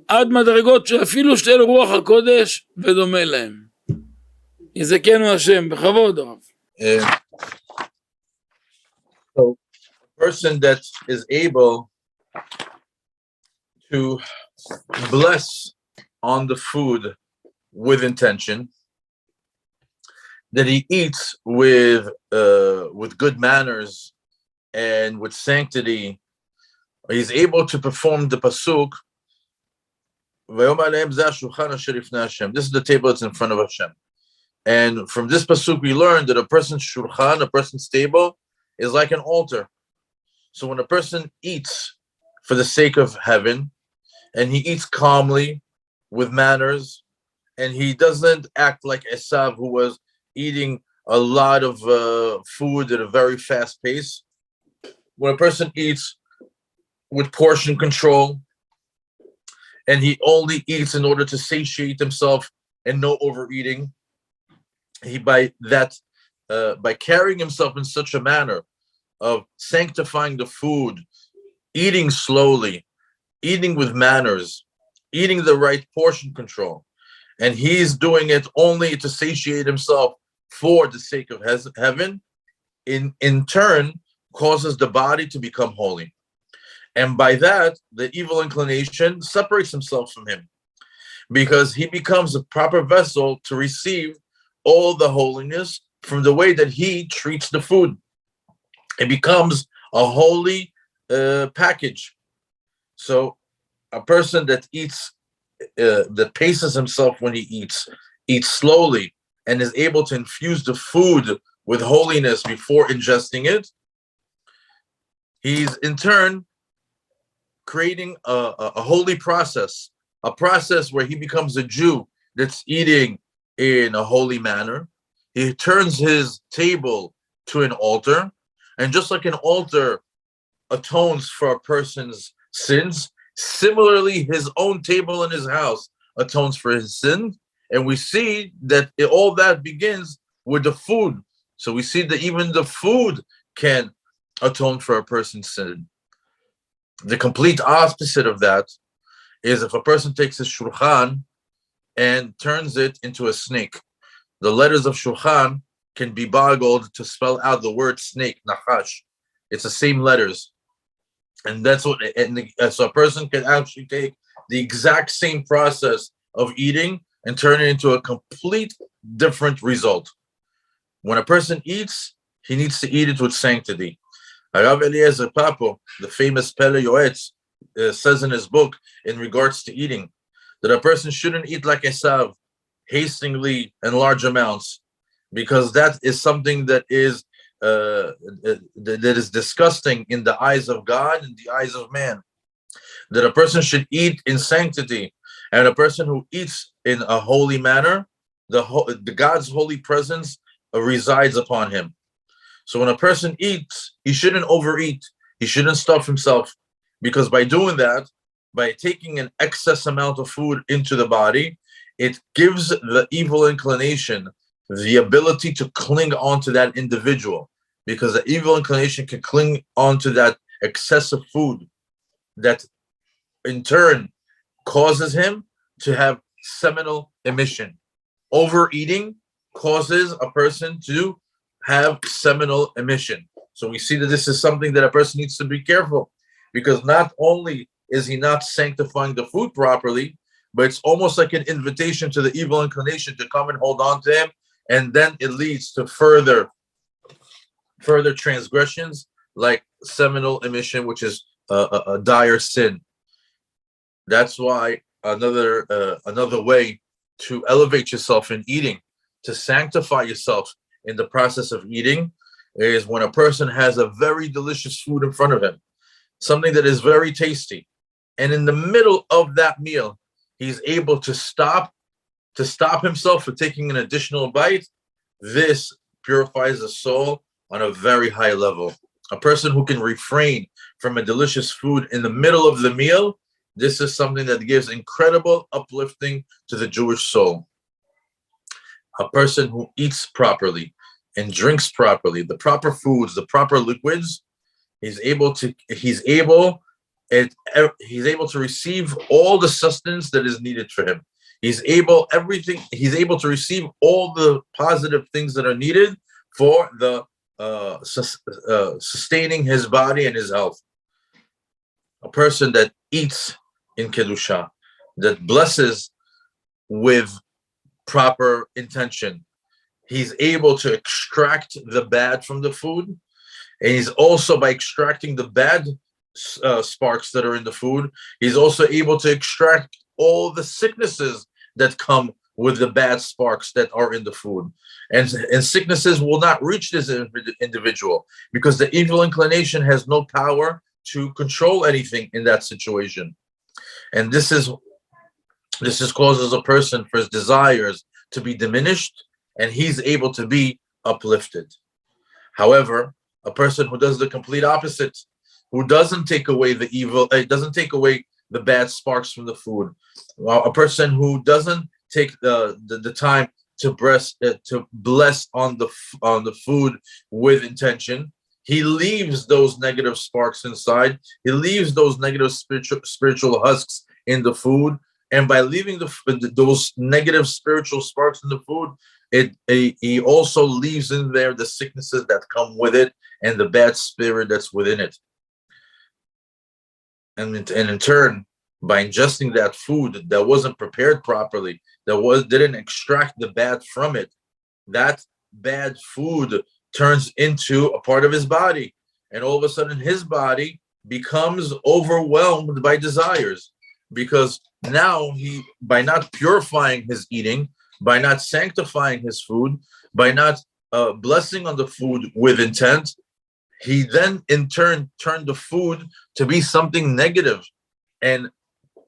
עד מדרגות שאפילו של רוח הקודש ודומה להם. יזכנו השם, בכבוד הרב. So a person that is able to bless on the food with intention, that he eats with good manners and with sanctity, he's able to perform the pasuk. This is the table that's in front of Hashem. And from this pasuk we learn that a person's shulchan, a person's table, is like an altar. So when a person eats for the sake of heaven, and he eats calmly, with manners, and he doesn't act like Esav, who was eating a lot of food at a very fast pace. When a person eats with portion control, and he only eats in order to satiate himself and no overeating, he by carrying himself in such a manner of sanctifying the food, eating slowly, eating with manners, eating the right portion control, and he's doing it only to satiate himself for the sake of heaven, in turn causes the body to become holy. And by that, the evil inclination separates himself from him, because he becomes a proper vessel to receive all the holiness from the way that he treats the food. It becomes a holy package. So a person that eats, that paces himself when he eats slowly, and is able to infuse the food with holiness before ingesting it, he's in turn creating a holy process, a process where he becomes a Jew that's eating in a holy manner. He turns his table to an altar, and just like an altar atones for a person's sins, similarly his own table in his house atones for his sins. And we see that all that begins with the food. So we see that even the food can atone for a person's sin. The complete opposite of that is if a person takes his shulchan and turns it into a snake. The letters of shulchan can be boggled to spell out the word snake, nachash. It's the same letters. And that's what, so a person can actually take the exact same process of eating and turn it into a complete different result. When a person eats, he needs to eat it with sanctity. Rav Eliezer Papo, the famous Pele Yoetz, says in his book in regards to eating that a person shouldn't eat like Esav, hastily in large amounts, because that is something that is disgusting in the eyes of God and the eyes of man. That a person should eat in sanctity, and a person who eats in a holy manner, the God's holy presence resides upon him. So when a person eats, he shouldn't overeat. He shouldn't stuff himself, because by doing that, by taking an excess amount of food into the body, it gives the evil inclination the ability to cling on to that individual, because the evil inclination can cling on to that excessive food that in turn causes him to have seminal emission. Overeating causes a person to have seminal emission. So we see that this is something that a person needs to be careful, because not only is he not sanctifying the food properly, but it's almost like an invitation to the evil inclination to come and hold on to him, and then it leads to further transgressions like seminal emission, which is a dire sin. That's why another way to elevate yourself in eating, to sanctify yourself in the process of eating, is when a person has a very delicious food in front of him, something that is very tasty, and in the middle of that meal, he's able to stop himself from taking an additional bite. This purifies the soul on a very high level. A person who can refrain from a delicious food in the middle of the meal, this is something that gives incredible uplifting to the Jewish soul. A person who eats properly and drinks properly, the proper foods, the proper liquids, he's able to receive all the sustenance that is needed for him. He's able to receive all the positive things that are needed for the sustaining his body and his health. A person that eats in Kedusha, that blesses with proper intention, he's able to extract the bad from the food, and he's also, by extracting the bad sparks that are in the food, he's also able to extract all the sicknesses that come with the bad sparks that are in the food. And sicknesses will not reach this individual, because the evil inclination has no power to control anything in that situation. And this causes a person for his desires to be diminished, and he's able to be uplifted. However, a person who does the complete opposite, who doesn't take away the evil, doesn't take away the bad sparks from the food, a person who doesn't take the time to bless on the food with intention, he leaves those negative sparks inside. He leaves those negative spiritual husks in the food, and by leaving those negative spiritual sparks in the food, he also leaves in there the sicknesses that come with it and the bad spirit that's within it. And in turn, by ingesting that food that wasn't prepared properly, didn't extract the bad from it, that bad food turns into a part of his body, and all of a sudden his body becomes overwhelmed by desires, because now by not purifying his eating, by not sanctifying his food, by not blessing on the food with intent, he then in turn turned the food to be something negative and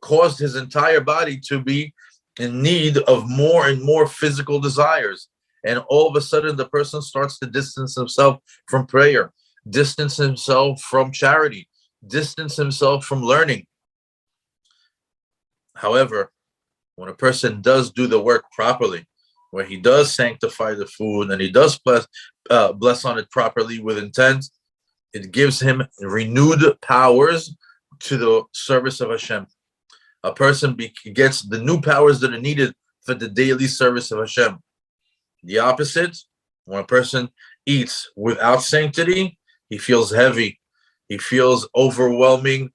caused his entire body to be in need of more and more physical desires. And all of a sudden, the person starts to distance himself from prayer, distance himself from charity, distance himself from learning. However, when a person does do the work properly, where he does sanctify the food and he does bless on it properly with intent, it gives him renewed powers to the service of Hashem. A person gets the new powers that are needed for the daily service of Hashem. The opposite, when a person eats without sanctity, he feels heavy. He feels overwhelming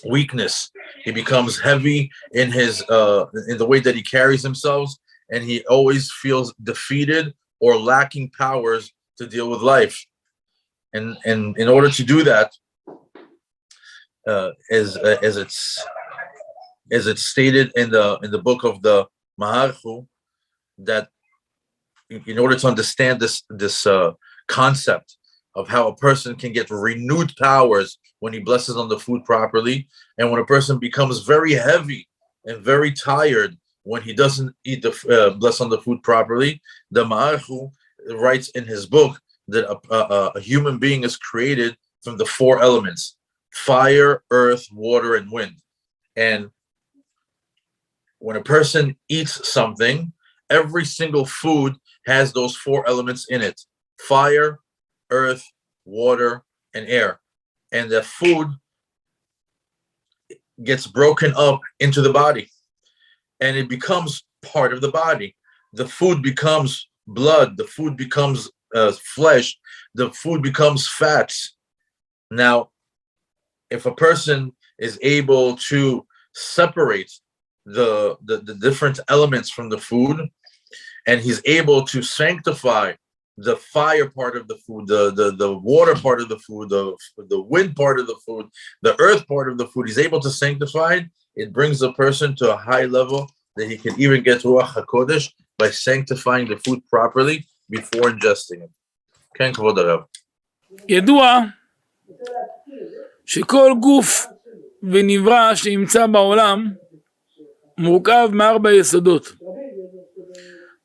weakness. He becomes heavy in the way that he carries himself, and he always feels defeated or lacking powers to deal with life. And in order to do that, as it's stated in the book of the Maharchu, that in order to understand this concept of how a person can get renewed powers when he blesses on the food properly, and when a person becomes very heavy and very tired when he doesn't eat bless on the food properly, the Maharchu writes in his book that a human being is created from the four elements: fire, earth, water, and wind. And when a person eats something, every single food has those four elements in it: fire, earth, water, and air. And the food gets broken up into the body and it becomes part of the body. The food becomes blood, the food becomes flesh, the food becomes fats. Now, if a person is able to separate the different elements from the food, and he's able to sanctify the fire part of the food, the water part of the food, the wind part of the food, the earth part of the food, he's able to sanctify it brings the person to a high level that he can even get Ruach HaKodesh by sanctifying the food properly before ingesting it. כן, כבוד הרב. ידוע שכל גוף ונברא שנמצא בעולם מורכב מארבע יסודות.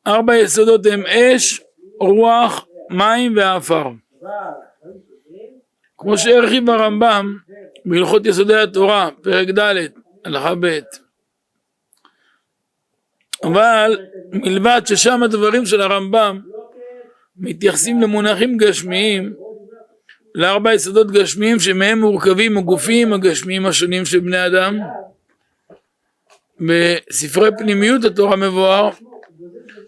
ארבע יסודות הם אש, רוח, מים ואפר. כמו שהרחיב הרמב"ם בהלכות יסודי התורה, פרק ד' הלכה ב'. אבל מלבד ששם הדברים של הרמב"ם מתייחסים למונחים גשמיים, לארבע יסודות גשמיים שמהם מורכבים הגופים הגשמיים השונים של בני אדם, בספרי פנימיות התורה מבואר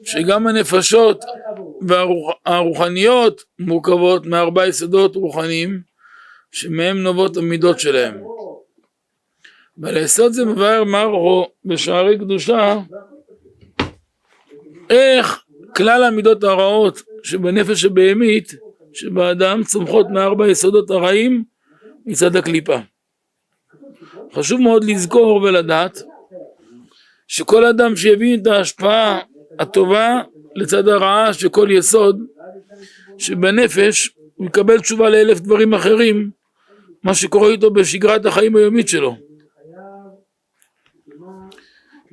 שגם הנפשות והרוחניות מורכבות מארבע יסודות רוחניים שמהם נובעות המידות שלהם. ועל היסוד זה מבאר מרחו בשערי קדושה איך כלל המידות הרעות שבנפש הבהמית שבאדם צומחות מארבע יסודות הרעים מצד הקליפה. חשוב מאוד לזכור ולדעת שכל אדם שיבין את ההשפעה הטובה לצד הרעה שכל יסוד שבנפש הוא יקבל תשובה לאלף דברים אחרים, מה שקורה איתו בשגרת החיים היומית שלו,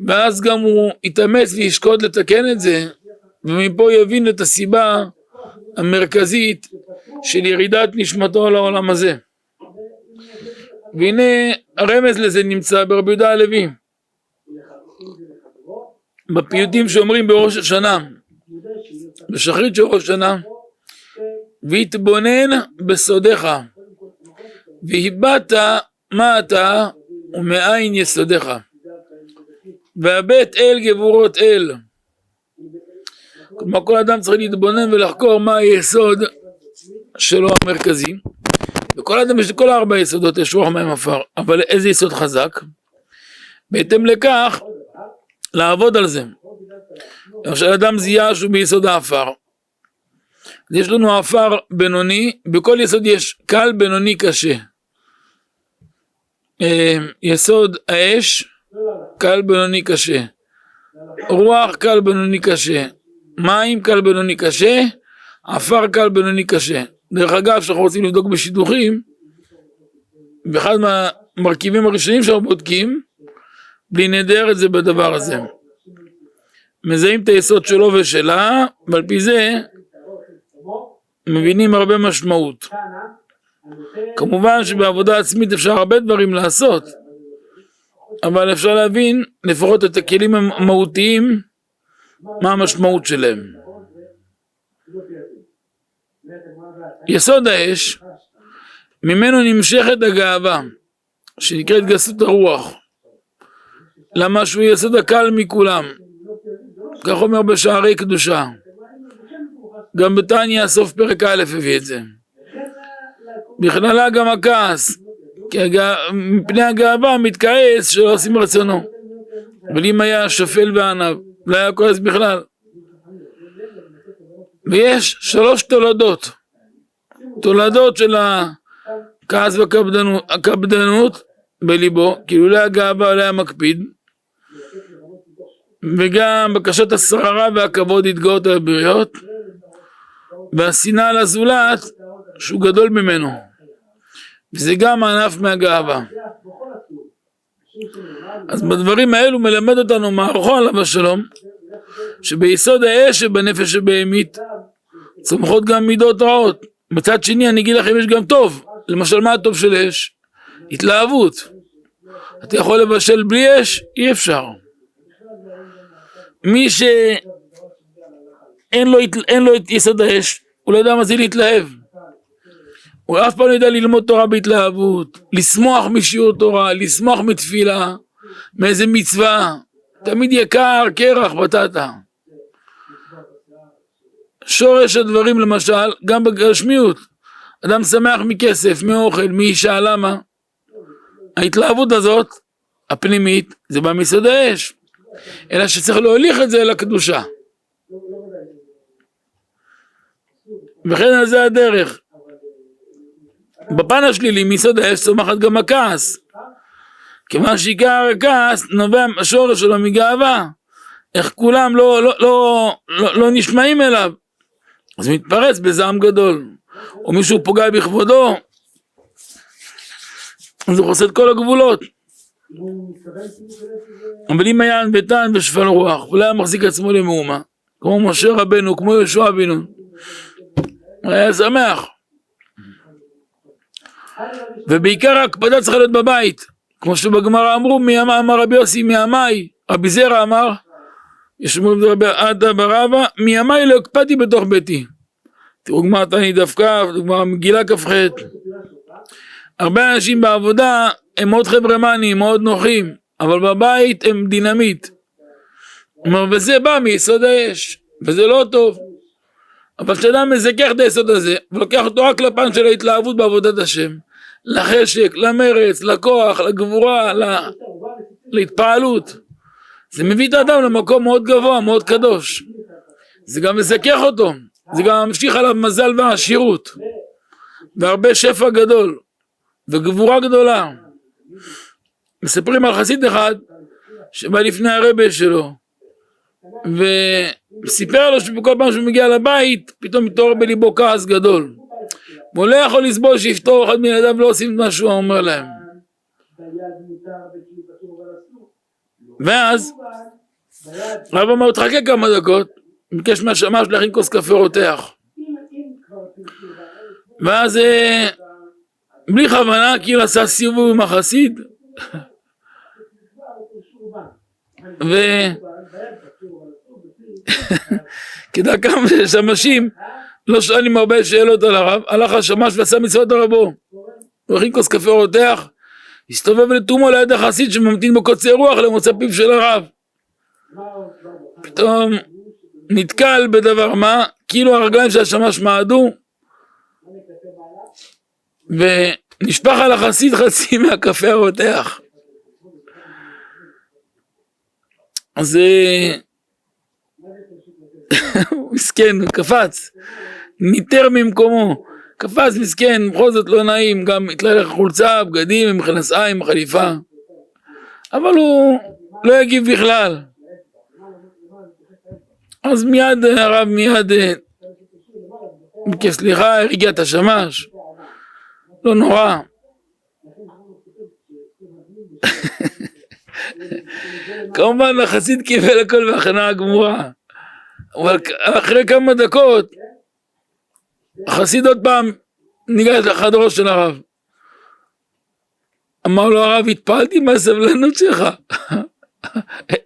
ואז גם הוא יתאמץ וישקוד לתקן את זה, ומפה יבין את הסיבה המרכזית של ירידת נשמתו לעולם הזה. והנה הרמז לזה נמצא ברבי יהודה הלוי בפיוטים שאומרים בראש השנה, בשחרית של ראש השנה: והתבונן בסודיך והבעת מה אתה ומאין יסודיך, והבט אל גבורות אל. כלומר כל אדם צריך להתבונן ולחקור מה היסוד שלו המרכזי, וכל אדם יש כל ארבע יסודות, יש רוח מים עפר, אבל איזה יסוד חזק? בהתאם לכך לעבוד על זה. למשל אדם זיהה שהוא ביסוד האפר, יש לנו האפר בינוני, בכל יסוד יש קל, בינוני, קשה. יסוד האש קל, בינוני, קשה. רוח קל, בינוני, קשה. מים קל, בינוני, קשה. אפר קל, בינוני, קשה. דרך אגב, שאנחנו רוצים לבדוק בשידוכים, באחד מהמרכיבים הראשונים שאנחנו בודקים, בלי נדר את זה בדבר הזה. מזהים את היסוד שלו ושלה, ועל פי זה מבינים הרבה משמעות. כמובן שבעבודה עצמית אפשר הרבה דברים לעשות, אבל אפשר להבין לפחות את הכלים המהותיים, מה המשמעות שלהם. יסוד האש, ממנו נמשכת הגאווה, שנקראת גסות הרוח. למה שהוא יסוד הקל מכולם, כך אומר בשערי קדושה. גם בתניא סוף פרק א' הביא את זה. בכללה גם הכעס, כי מפני הגאווה מתכעס שלא עושים רצונו. אבל אם היה שפל וענב, לא היה כועס בכלל. ויש 3 תולדות. תולדות של הכעס והקפדנות בליבו, כאילו לא הגאווה לא היה מקפיד, וגם בקשת השררה והכבוד התגאות על הבריות, והשנאה לזולת שהוא גדול ממנו, וזה גם ענף מהגאווה. אז בדברים האלו מלמד אותנו מערכו עליו השלום, שביסוד האש שבנפש הבהמית צומחות גם מידות רעות. מצד שני אני אגיד לכם יש גם טוב. למשל מה הטוב של אש? התלהבות. אתה יכול לבשל בלי אש? אי אפשר. מי שאין לו את יסוד האש, הוא לא יודע מה זה להתלהב. הוא אף פעם לא יודע ללמוד תורה בהתלהבות, לשמוח משיעור תורה, לשמוח מתפילה, מאיזה מצווה, תמיד יקר, קרח, בטטה. שורש הדברים למשל, גם בגשמיות, אדם שמח מכסף, מאוכל, מאישה, למה? ההתלהבות הזאת, הפנימית, זה בא מיסוד האש, אלא שצריך להוליך את זה לקדושה. וכן זה הדרך. בפן השלילי, מיסוד האש צומחת גם הכעס. כיוון שעיקר הכעס נובע השורש שלו מגאווה. איך כולם לא נשמעים אליו. אז מתפרץ בזעם גדול. או מישהו פוגע בכבודו. אז הוא חוסה את כל הגבולות. אבל אם היה ביתן ושפל רוח, אולי היה מחזיק עצמו למאומה. כמו משה רבנו, כמו יהושע אבינו. היה שמח. ובעיקר ההקפדה צריכה להיות בבית, כמו שבגמרא אמרו, מי אמר רבי יוסי מהמאי, רבי זרע אמר, ישמעו עדה ברבא, מהמאי לא הקפדתי בתוך ביתי. תראו גמרא תענית דף כ', גמרא מגילה כ"ח. הרבה אנשים בעבודה הם מאוד חברמנים, מאוד נוחים, אבל בבית הם דינמיט. וזה בא מיסוד האש, וזה לא טוב. אבל כשאדם מזכח את היסוד הזה, ולוקח אותו רק לפן של ההתלהבות בעבודת השם, לחשק, למרץ, לכוח, לגבורה, להתפעלות, זה מביא את האדם למקום מאוד גבוה, מאוד קדוש. זה גם מזכח אותו, זה גם ממשיך עליו מזל ועשירות, והרבה שפע גדול, וגבורה גדולה. מספרים על חסיד אחד, שבא לפני הרבי שלו, וסיפר לו שבכל פעם שהוא מגיע לבית, פתאום מתעורר בליבו כעס גדול. הוא לא יכול לסבול שיפתור אחד מילדיו לא עושים את מה שהוא אומר להם. ואז רב אמר, תחכה כמה דקות, ביקש מהשמש להכין כוס קפה רותח. ואז בלי כוונה, כאילו עשה סיבוב עם החסיד, כדרכם שמשים לא שואלים הרבה שאלות על הרב, הלך השמש ועשה מצוות הרבו, הוא הכין כוס קפה רותח, הסתובב לתומו ליד החסיד שממתין בקוצר רוח למוצא פיו של הרב. פתאום נתקל בדבר מה, כאילו הרגליים של השמש מעדו, ונשפך על החסיד חצי מהקפה הרותח. אז הוא מסכן, הוא קפץ, ניתר ממקומו, קפץ מסכן, בכל זאת לא נעים, גם התלך חולצה, בגדים, עם מכנסיים, חליפה, אבל הוא לא יגיב בכלל. אז מיד הרב ביקש סליחה, הרגיע את השמש, לא נורא. כמובן החסיד קיבל הכל בהכנה הגמורה, אבל אחרי כמה דקות החסיד עוד פעם ניגש לחדרו של הרב, אמר לו הרב, התפעלתי מהסבלנות שלך.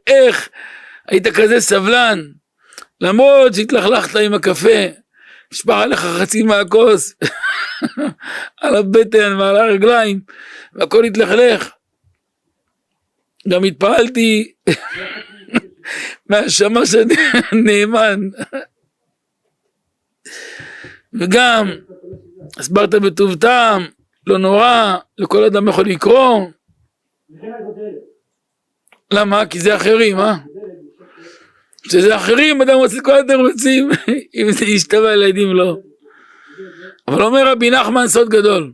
איך היית כזה סבלן, למרות שהתלכלכת עם הקפה, נשפך עליך חצי מהכוס על הבטן ועל הרגליים והכל התלכלך. גם התפעלתי מהשמש הנאמן, וגם הסברת בטוב טעם, לא נורא, לכל אדם יכול לקרוא. למה? כי זה אחרים, שזה אחרים, אדם רוצה כל אתם רוצים, אם זה ישתווה ילדים לא. אבל אומר רבי נחמן סוד גדול,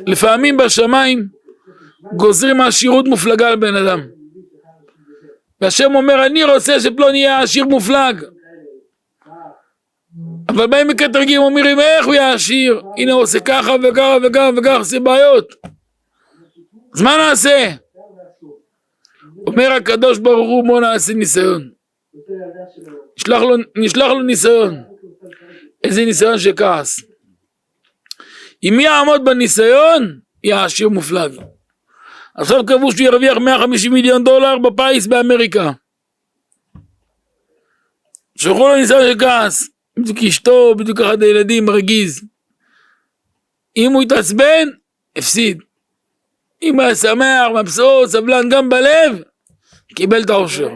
לפעמים בשמיים גוזרים עשירות מופלגה על בן אדם, והשם אומר אני רוצה שפלוני יהיה עשיר מופלג, אבל באים מקטרגים אומרים איך הוא יהיה עשיר, הנה הוא עושה ככה וככה וככה וככה, עושה בעיות, אז מה נעשה? אומר הקדוש ברוך הוא, בוא נעשה ניסיון, נשלח לו ניסיון. איזה ניסיון שכעס, אם מי יעמוד בניסיון יהיה עשיר מופלג. עכשיו קבעו שהוא ירוויח $150 מיליון בפיס באמריקה, שלחו לו ניסיון שכעס, בדיוק אשתו, בדיוק אחד הילדים מרגיז, אם הוא התעצבן, הפסיד. אם היה שמח, מבסוט, סבלן גם בלב, קיבל את העושר.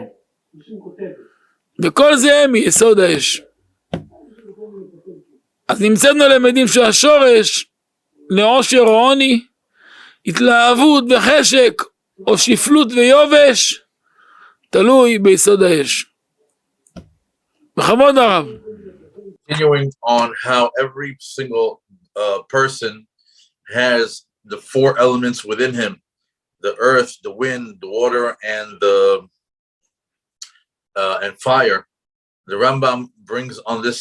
וכל זה מיסוד האש. אז נמצאנו למדים שהשורש לעושר או עוני, התלהבות וחשק או שפלות ויובש, תלוי ביסוד האש. בכבוד הרב. Continuing on how every single person has the four elements within him: the earth, the wind, the water, and fire. The Rambam brings on this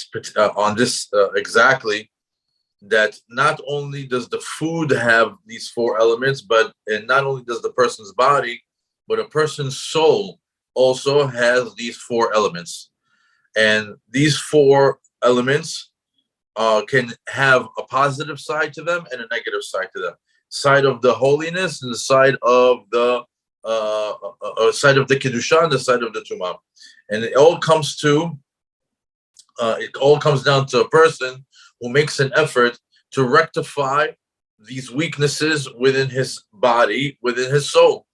exactly that not only does the food have these four elements, and not only does the person's body, but a person's soul also has these four elements. And these four elements can have a positive side to them and a negative side to them. Side of the holiness and the side of the kedusha and the side of the tumah. And it all comes down to a person who makes an effort to rectify these weaknesses within his body, within his soul.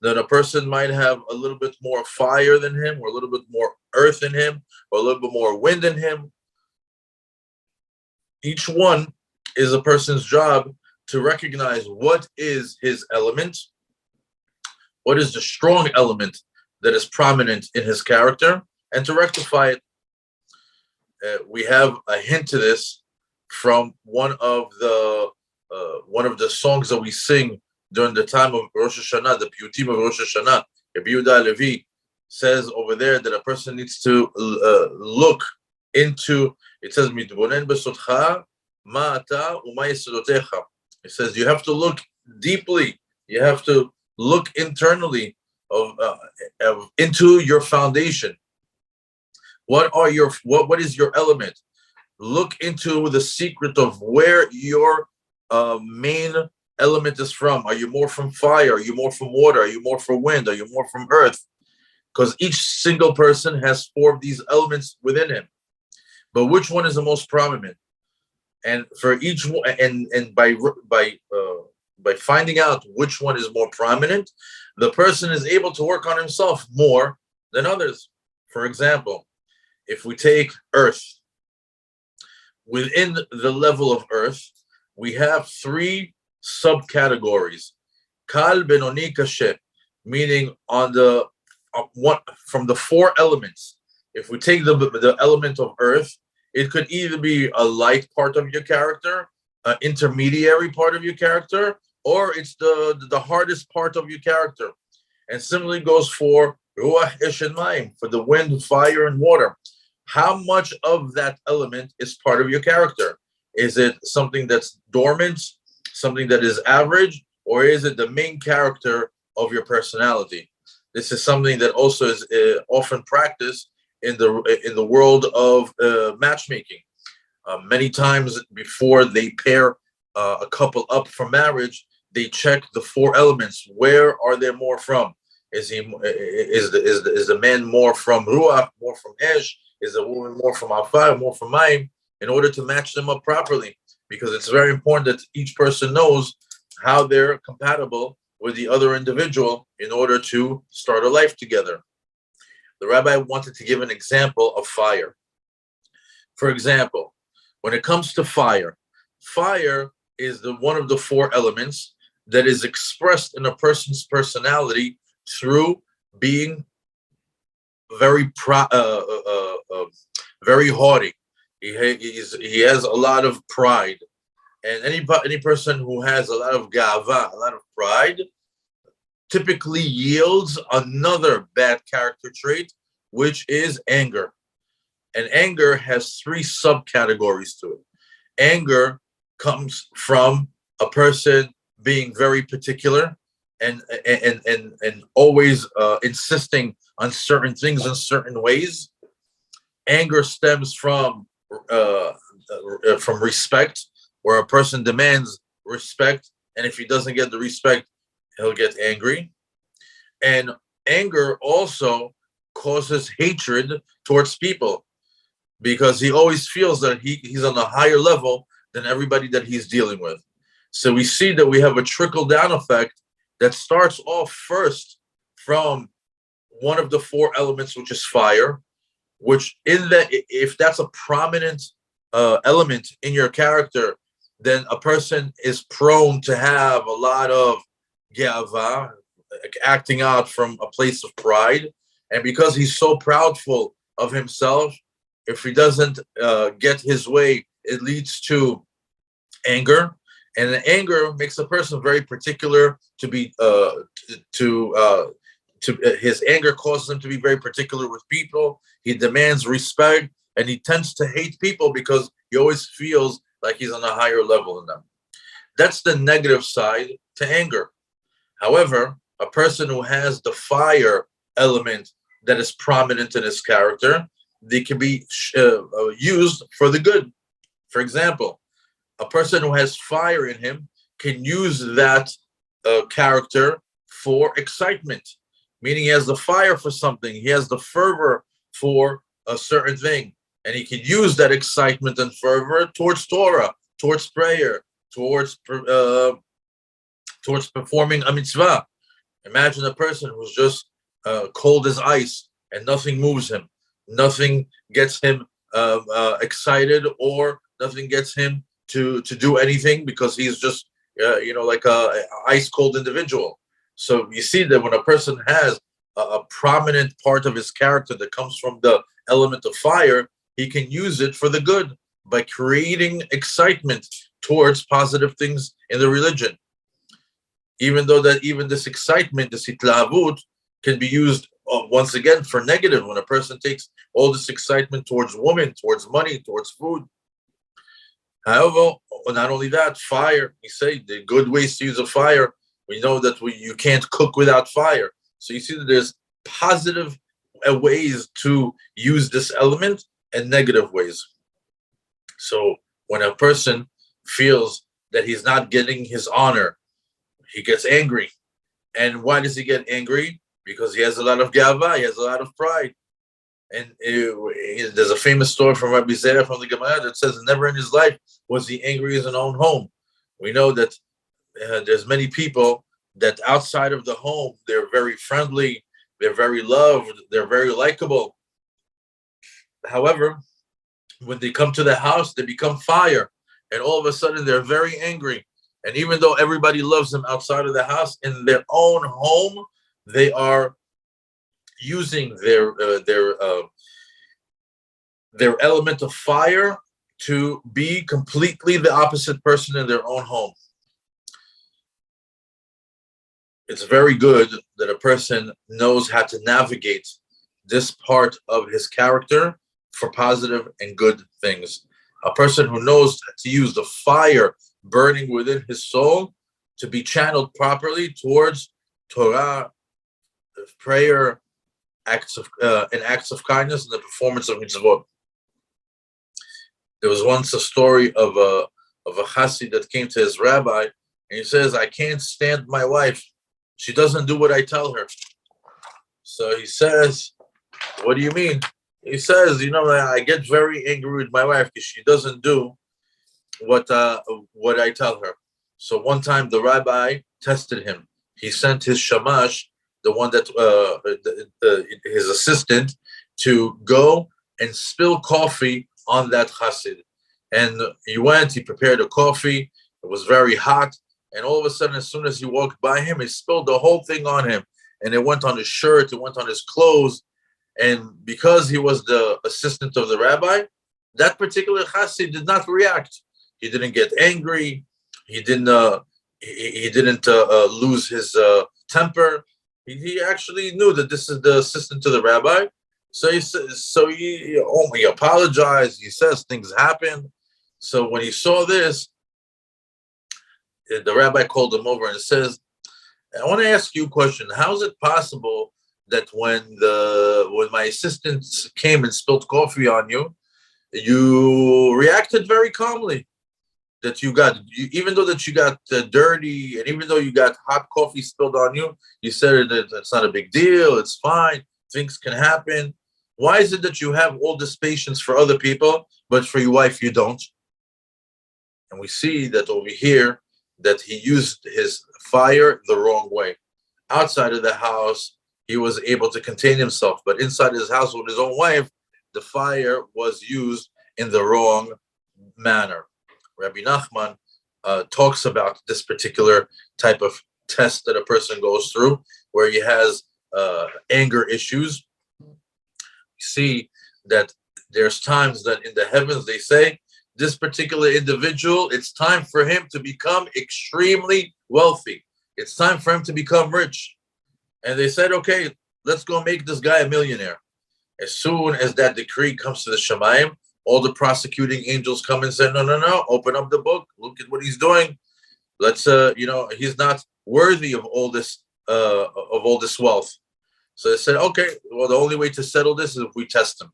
That a person might have a little bit more fire than him, or a little bit more earth in him, or a little bit more wind in him. Each one is a person's job to recognize what is his element, what is the strong element that is prominent in his character, and to rectify it. We have a hint to this from one of the songs that we sing during the time of Rosh Hashanah, the Piyutim of Rosh Hashanah. Rabbi Yehuda Levi says over there that a person needs to look into, it says, Mitbonen besotcha ma ata u'ma yesodotecha. It says you have to look deeply, you have to look internally into your foundation. What is your element? Look into the secret of where your main element is from. Are you more from fire? Are you more from water? Are you more from wind? Are you more from earth? Because each single person has four of these elements within him. But which one is the most prominent? And for each one, and by finding out which one is more prominent, the person is able to work on himself more than others. For example, if we take earth, within the level of earth, we have three subcategories. Kal, Benoni, Kashe, meaning on the one from the four elements. If we take the element of earth, it could either be a light part of your character, an intermediary part of your character, or it's the hardest part of your character. And similarly goes for Ruach, Esh, and Mayim, for the wind, fire, and water. How much of that element is part of your character? Is it something that's dormant, something that is average, or is it the main character of your personality? This is something that also is often practiced in the world of matchmaking. Many times before they pair a couple up for marriage, they check the four elements. Where are they more from? Is the man more from Ruach, more from Esh? Is the woman more from Afar, more from Mayim? In order to match them up properly, because it's very important that each person knows how they're compatible with the other individual in order to start a life together. The rabbi wanted to give an example of fire. For example, when it comes to fire, fire is one of the four elements that is expressed in a person's personality through being very haughty. He has a lot of pride, and any person who has a lot of gava, a lot of pride, typically yields another bad character trait, which is anger. And anger has three subcategories to it. Anger comes from a person being very particular and always insisting on certain things in certain ways. Anger stems from respect, where a person demands respect, and if he doesn't get the respect, he'll get angry. And anger also causes hatred towards people, because he always feels that he's on a higher level than everybody that he's dealing with. So we see that we have a trickle-down effect that starts off first from one of the four elements, which is fire, which if that's a prominent element in your character, then a person is prone to have a lot of ge'ava, acting out from a place of pride. And because he's so proudful of himself, if he doesn't get his way, it leads to anger. And the anger makes a person very particular his anger causes him to be very particular with people. He demands respect, and he tends to hate people because he always feels like he's on a higher level than them. That's the negative side to anger. However, a person who has the fire element that is prominent in his character, they can be used for the good. For example, a person who has fire in him can use that character for excitement, meaning he has the fire for something, he has the fervor for a certain thing, and he can use that excitement and fervor towards Torah, towards prayer, towards performing a mitzvah. Imagine a person who's just cold as ice and nothing moves him, nothing gets him excited, or nothing gets him to do anything because he's just like a ice cold individual. So you see that when a person has a prominent part of his character that comes from the element of fire, he can use it for the good by creating excitement towards positive things in the religion. Even though that even this excitement, this hitlahavut, can be used once again for negative, when a person takes all this excitement towards women, towards money, towards food. However, not only that, fire, we say the good ways to use a fire, we know that you can't cook without fire. So you see that there's positive ways to use this element and negative ways. So when a person feels that he's not getting his honor, he gets angry. And why does he get angry? Because he has a lot of gava, he has a lot of pride. And there's a famous story from Rabbi Zera from the Gemara that says never in his life was he angry in his own home. We know that there's many people that outside of the home, they're very friendly, they're very loved, they're very likable. However, when they come to the house, they become fire. And all of a sudden, they're very angry. And even though everybody loves them outside of the house, in their own home, they are using their element of fire to be completely the opposite person in their own home. It's very good that a person knows how to navigate this part of his character for positive and good things. A person who knows to use the fire burning within his soul to be channeled properly towards Torah, prayer, acts of kindness, and the performance of mitzvot. There was once a story of a chassid that came to his rabbi, and he says, "I can't stand my wife. She doesn't do what I tell her." So he says, "What do you mean?" He says, "I get very angry with my wife because she doesn't do what I tell her." So one time the rabbi tested him. He sent his shamash, the one that his assistant, to go and spill coffee on that chassid. And he went, he prepared a coffee. It was very hot. And all of a sudden, as soon as he walked by him, he spilled the whole thing on him. And it went on his shirt, it went on his clothes. And because he was the assistant of the rabbi, that particular chassid did not react. He didn't get angry. He didn't lose his temper. He actually knew that this is the assistant to the rabbi. So he apologized. He says things happen. So when he saw this, the rabbi called him over and says, "I want to ask you a question. How is it possible that when my assistants came and spilled coffee on you, you reacted very calmly? That even though that you got dirty, and even though you got hot coffee spilled on you, you said that it's not a big deal, it's fine, things can happen. Why is it that you have all this patience for other people, but for your wife you don't?" And we see that over here, that he used his fire the wrong way. Outside of the house, he was able to contain himself, but inside his house with his own wife, the fire was used in the wrong manner. Rabbi Nachman talks about this particular type of test that a person goes through, where he has anger issues. You see that there's times that in the heavens they say, this particular individual, it's time for him to become extremely wealthy. It's time for him to become rich. And they said, okay, let's go make this guy a millionaire. As soon as that decree comes to the Shemayim, all the prosecuting angels come and say, no, open up the book. Look at what he's doing. Let's, he's not worthy of all this wealth. So they said, okay, well, the only way to settle this is if we test him.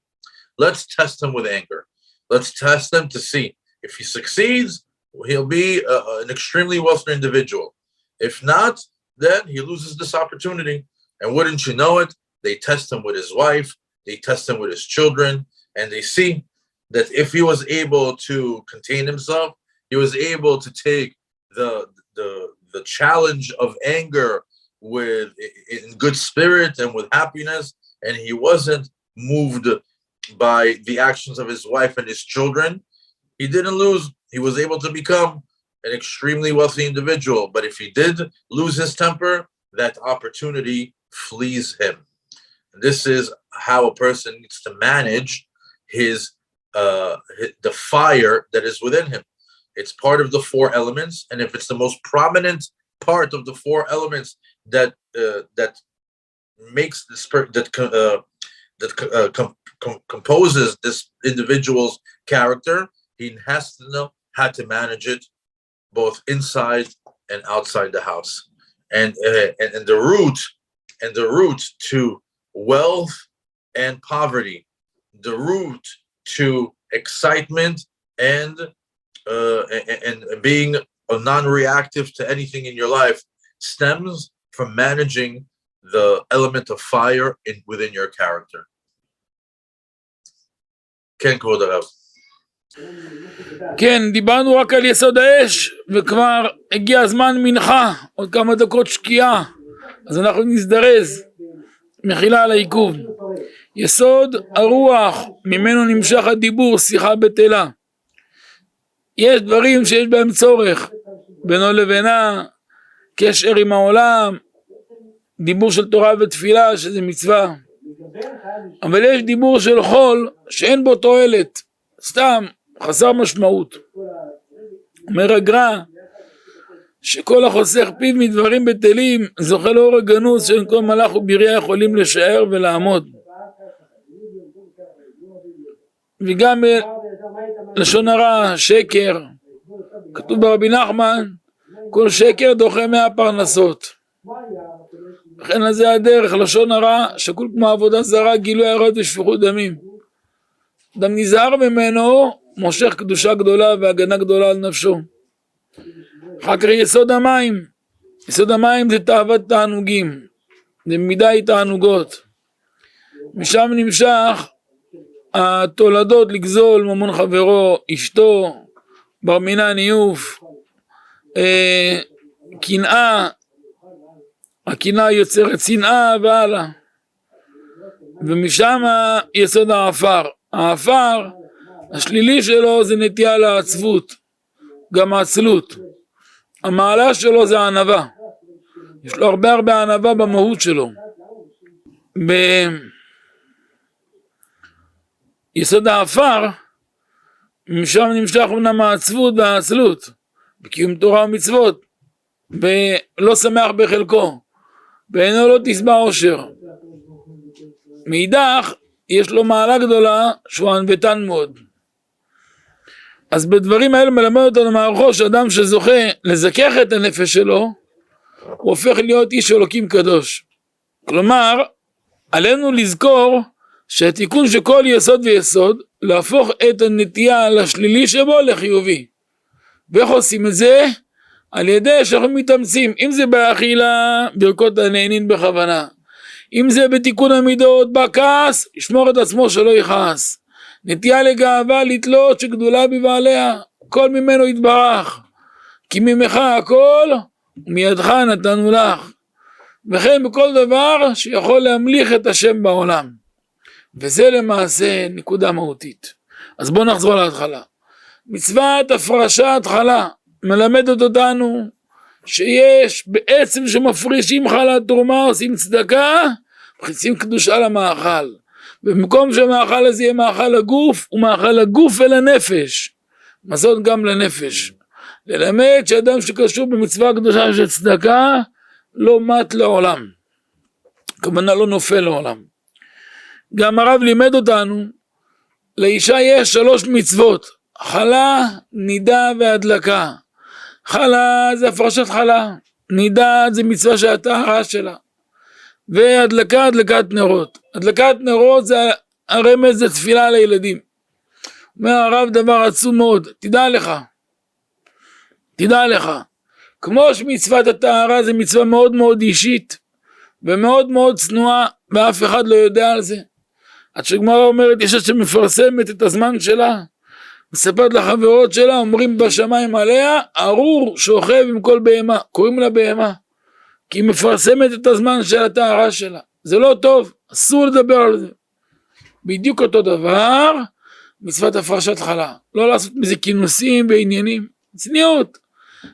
Let's test him with anger. Let's test him to see if he succeeds, he'll be an extremely wealthy individual. If not, then he loses this opportunity. And wouldn't you know it, they test him with his wife, they test him with his children, and they see that if he was able to contain himself, he was able to take the challenge of anger in good spirit and with happiness, and he wasn't moved by the actions of his wife and his children. He didn't lose. He was able to become an extremely wealthy individual. But if he did lose his temper, that opportunity flees him. This is how a person needs to manage the fire that is within him. It's part of the four elements, and if it's the most prominent part of the four elements that makes this composes this individual's character, he has to know how to manage it both inside and outside the house. And the root to wealth and poverty, the root to excitement and being non-reactive to anything in your life stems from managing the element of fire within your character. כן, כבוד הרב. כן, דיברנו רק על יסוד האש, וכבר הגיע הזמן מנחה, עוד כמה דקות שקיעה, אז אנחנו נזדרז. מחילה על העיכוב. יסוד הרוח, ממנו נמשך הדיבור, שיחה בטלה. יש דברים שיש בהם צורך, בינו לבינה, קשר עם העולם, דיבור של תורה ותפילה, שזה מצווה. אבל יש דיבור של חול שאין בו תועלת, סתם, חסר משמעות. אומר הגר"א, שכל החוסך פיו מדברים בטלים, זוכה לאור הגנוז שאין כל מלאך ובירייה יכולים לשער ולעמוד. וגם לשון הרע, שקר, כתוב ברבי נחמן, כל שקר דוחה 100 פרנסות. לכן הזה הדרך, לשון הרע, שקול כמו עבודה זרה, גילוי עריות ושפיכות דמים. אדם נזהר ממנו, מושך קדושה גדולה והגנה גדולה על נפשו. אחר כך יסוד המים. יסוד המים זה תאוות תענוגים, זה מדי תענוגות. משם נמשך התולדות לגזול ממון חברו, אשתו, בר מינה ניוף, קנאה, הקנאה יוצרת שנאה והלאה. ומשם יסוד האפר. האפר, השלילי שלו זה נטייה לעצבות, גם העצלות. המעלה שלו זה הענווה. יש לו הרבה ענווה במהות שלו. ביסוד האפר, משם נמשך אומנם העצבות והעצלות, בקיום תורה ומצוות, ולא שמח בחלקו, ואינו לא תשבע עושר. מאידך, יש לו מעלה גדולה שהוא ענוותן מאוד. אז בדברים האלה מלמד אותנו מערכו שאדם שזוכה לזכך את הנפש שלו, הוא הופך להיות איש אלוקים קדוש. כלומר, עלינו לזכור שהתיקון של כל יסוד ויסוד, להפוך את הנטייה לשלילי שבו לחיובי. ואיך עושים את זה? על ידי שאנחנו מתאמצים, אם זה באכילה, ברכות הנהנין בכוונה. אם זה בתיקון המידות, בכעס, ישמור את עצמו שלא יכעס. נטייה לגאווה לתלות שגדולה בבעליה, כל ממנו יתברך. כי ממך הכל ומידך נתנו לך, וכן בכל דבר שיכול להמליך את השם בעולם. וזה למעשה נקודה מהותית. אז בואו נחזור להתחלה. מצוות הפרשת התחלה מלמדת אותנו שיש בעצם שמפרישים חלה תרומה, עושים צדקה, מכניסים קדושה למאכל. במקום שהמאכל הזה יהיה מאכל לגוף, הוא מאכל לגוף ולנפש. מזון גם לנפש. ללמד שאדם שקשור במצווה קדושה של צדקה, לא מת לעולם. כמובן לא נופל לעולם. גם הרב לימד אותנו, לאישה יש 3 מצוות, חלה, נידה והדלקה. חלה זה הפרשת חלה, נידה זה מצווה שהטהרה שלה, והדלקה, הדלקת נרות. הדלקת נרות זה הרמז, זה תפילה לילדים. אומר הרב דבר עצום מאוד, תדע לך, כמו שמצוות הטהרה זה מצווה מאוד מאוד אישית, ומאוד מאוד צנועה, ואף אחד לא יודע על זה. עד שגמרא אומרת, יש שמפרסמת את הזמן שלה, מספרת לחברות שלה, אומרים בשמיים עליה, ארור שוכב עם כל בהמה, קוראים לה בהמה, כי היא מפרסמת את הזמן של הטהרה שלה. זה לא טוב, אסור לדבר על זה. בדיוק אותו דבר, מצוות הפרשת חלה, לא לעשות מזה כינוסים ועניינים, צניעות,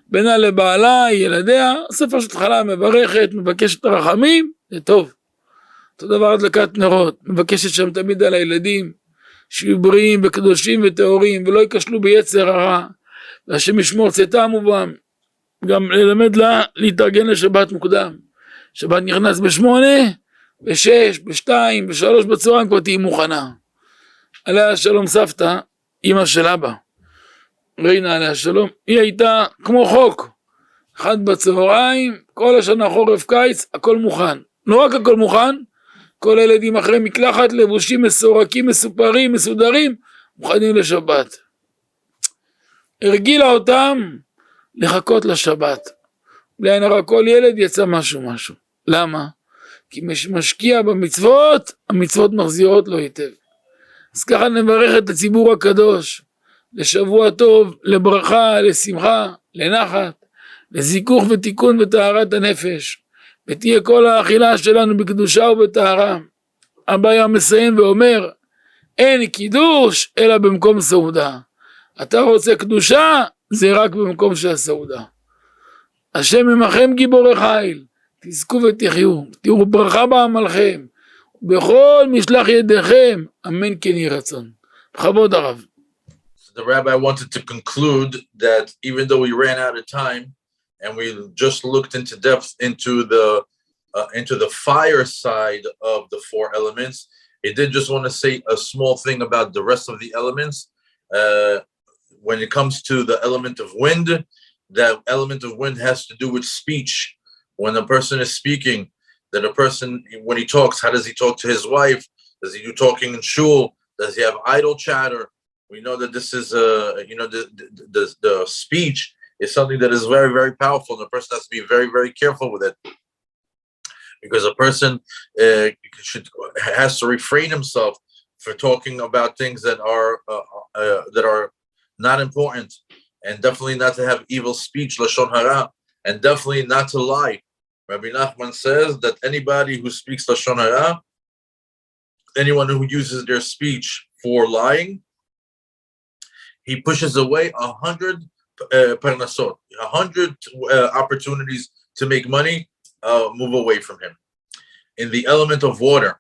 בינה לבעלה, ילדיה, ספר של חלה מברכת, מבקשת רחמים, זה טוב. אותו דבר הדלקת נרות, מבקשת שם תמיד על הילדים, שיהיו בריאים וקדושים וטהורים, ולא ייכשלו ביצר הרע, והשם ישמור צאתם ובם. גם ללמד לה להתארגן לשבת מוקדם. שבת נכנס ב8, ב6, ב2, ב3 בצהריים כבר תהי מוכנה. עליה שלום סבתא, אמא של אבא, רינה עליה שלום, היא הייתה כמו חוק, 1 בצהריים, כל השנה חורף קיץ, הכל מוכן. לא רק הכל מוכן, כל הילדים אחרי מקלחת, לבושים מסורקים, מסופרים, מסודרים, מוכנים לשבת. הרגילה אותם לחכות לשבת. בלי עין הרע כל ילד יצא משהו. למה? כי משקיע במצוות, המצוות מחזירות לו היטב. אז ככה נברך את הציבור הקדוש, לשבוע טוב, לברכה, לשמחה, לנחת, לזיכוך ותיקון וטהרת הנפש. ותהיה כל האכילה שלנו בקדושה ובטהרה. אבא היה מסיים ואומר, אין קידוש אלא במקום סעודה. אתה רוצה קדושה, זה רק במקום של הסעודה. השם עמכם גיבורי חיל, תזכו ותחיו, תראו ברכה בעמלכם, בכל משלח ידיכם, אמן כן יהי רצון. בכבוד הרב. The rabbi wanted to conclude that even though we ran out of time, and we just looked into depth into the fire side of the 4 elements, he did just want to say a small thing about the rest of the elements. When it comes to the element of wind, that element of wind has to do with speech. When a person is speaking, that a person, when he talks, how does he talk to his wife? Does he do talking in shul? Does he have idle chatter? We know that this is the speech is something that is very, very powerful, and the person has to be very, very careful with it, because a person has to refrain himself for talking about things that are not important, and definitely not to have evil speech, lashon hara, and definitely not to lie. Rabbi Nachman says that anybody who speaks lashon hara, anyone who uses their speech for lying, he pushes away 100 parnasot, 100 opportunities to make money, move away from him. In the element of water,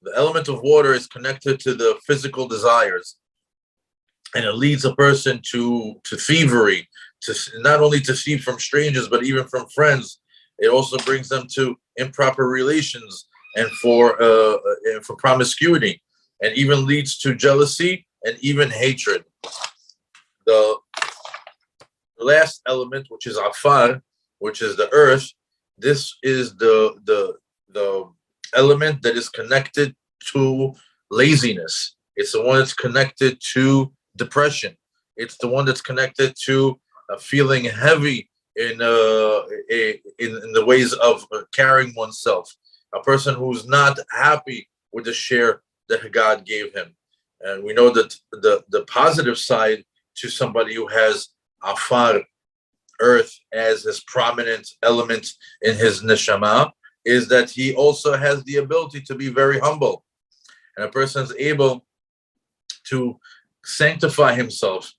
the element of water is connected to the physical desires, and it leads a person to thievery, to not only to thieve from strangers, but even from friends. It also brings them to improper relations and for promiscuity, and even leads to jealousy and even hatred. The last element, which is afar, which is the earth, this is the element that is connected to laziness. It's the one that's connected to depression. It's the one that's connected to feeling heavy in the ways of carrying oneself. A person who's not happy with the share that God gave him. And we know that the positive side to somebody who has afar, earth as his prominent element in his neshama is that he also has the ability to be very humble. And a person is able to sanctify himself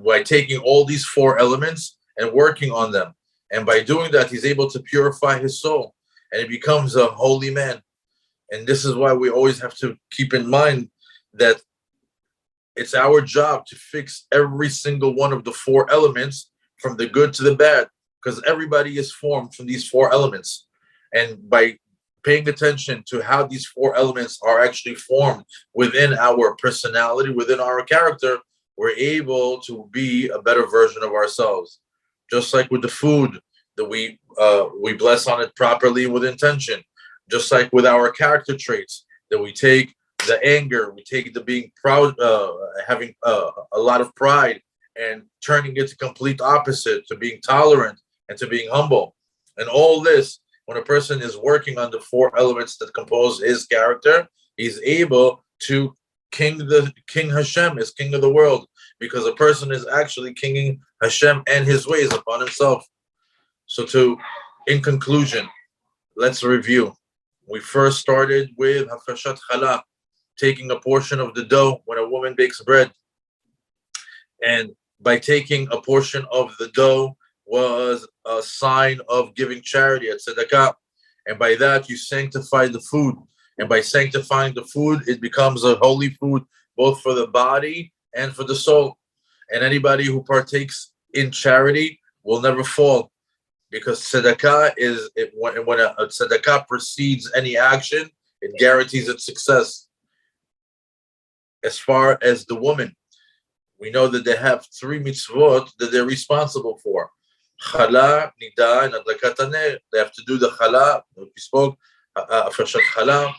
by taking all these four elements and working on them. And by doing that, he's able to purify his soul and he becomes a holy man. And this is why we always have to keep in mind that it's our job to fix every single one of the four elements from the good to the bad, because everybody is formed from these four elements. And by paying attention to how these four elements are actually formed within our personality, within our character, we're able to be a better version of ourselves. Just like with the food that we bless on it properly with intention. Just like with our character traits, that we take the anger, we take the being proud, having a lot of pride, and turning it to complete opposite, to being tolerant and to being humble. And all this, when a person is working on the four elements that compose his character, he's able to king Hashem, is king of the world, because a person is actually kinging Hashem and his ways upon himself. So in conclusion, let's review. We first started with Parashat Challah, taking a portion of the dough when a woman bakes bread. And by taking a portion of the dough was a sign of giving charity at tzedakah. And by that, you sanctify the food. And by sanctifying the food, it becomes a holy food, both for the body and for the soul. And anybody who partakes in charity will never fall. Because tzedakah when a tzedakah precedes any action, it guarantees its success. As far as the woman, we know that they have three mitzvot that they're responsible for. Chala, nida, and adlakat haner. They have to do the chala, we spoke, Parashat Chala.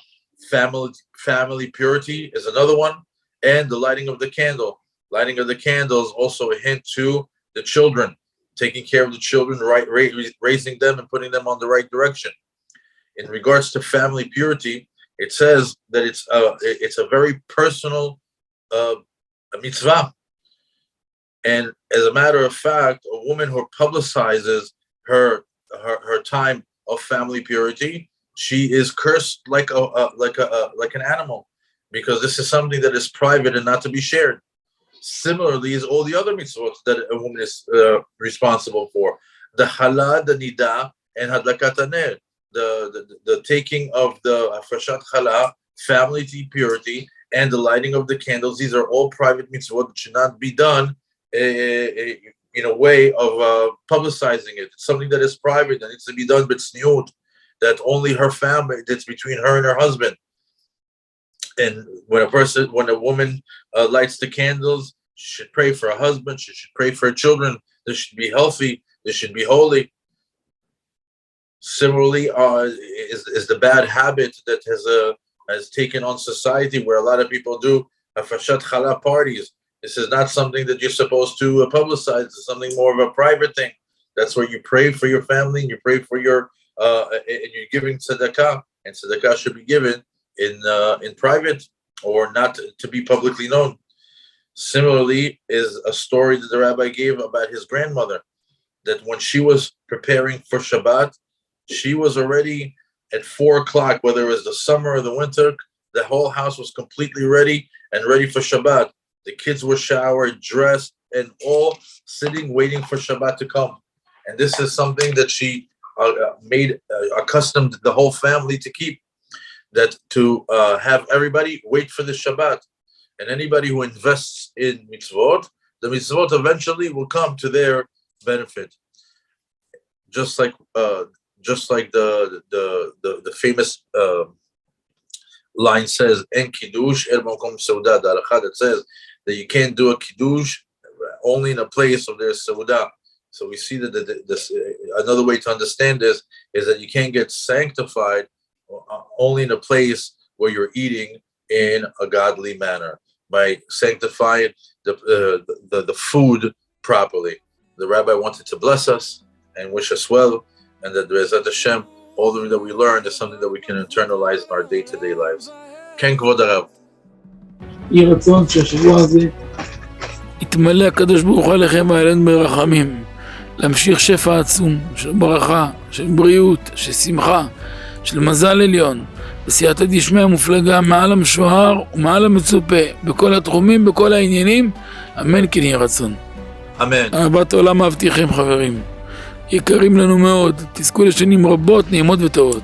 Family purity is another one, and the lighting of the candle. Lighting of the candle is also a hint to the children, taking care of the children, raising them and putting them on the right direction. In regards to family purity, it says that it's a very personal mitzvah. And as a matter of fact, a woman who publicizes her time of family purity, she is cursed like an animal, because this is something that is private and not to be shared. Similarly, is all the other mitzvot that a woman is responsible for: the chala, the nida, and hadlakat haner, the taking of the Parashat Chala, family purity, and the lighting of the candles. These are all private mitzvot that should not be done in a way of publicizing it. It's something that is private and needs to be done with tzniut, that only her family, that's between her and her husband. And when a woman lights the candles, she should pray for her husband, she should pray for her children. They should be healthy, they should be holy. Similarly, is the bad habit that has taken on society, where a lot of people do Parashat Chala parties. This is not something that you're supposed to publicize. It's something more of a private thing. That's where you pray for your family and you pray for your and you're giving tzedakah, and tzedakah should be given in private or not to be publicly known. Similarly, is a story that the rabbi gave about his grandmother, that when she was preparing for Shabbat, she was already at 4 o'clock, whether it was the summer or the winter, the whole house was completely ready and ready for Shabbat. The kids were showered, dressed, and all sitting, waiting for Shabbat to come. And this is something that she made accustomed the whole family to keep, that to have everybody wait for the Shabbat. And anybody who invests in mitzvot, the mitzvot eventually will come to their benefit. Just like the famous line says, "En kiddush el makom seudah." The halakha that says that you can't do a kiddush only in a place of their seudah. So we see that this another way to understand this is that you can't get sanctified only in a place where you're eating in a godly manner, by sanctifying the food properly. The rabbi wanted to bless us and wish us well, and that Be'ezrat Hashem, all that we learned is something that we can internalize in our day-to-day lives. Ken Kvod Harav. יהי רצון שהשבוע הזה יתמלא הקדוש ברוך הוא עליכם ועלינו ברחמים, להמשיך שפע עצום של ברכה, של בריאות, של שמחה, של מזל עליון, בסייעתא דשמיא מופלגה מעל המשוער ומעל המצופה, בכל התחומים, בכל העניינים, אמן כן יהי רצון. אמן. אהבת העולם מבטיחים חברים, יקרים לנו מאוד, תזכו לשנים רבות, נעימות וטובות.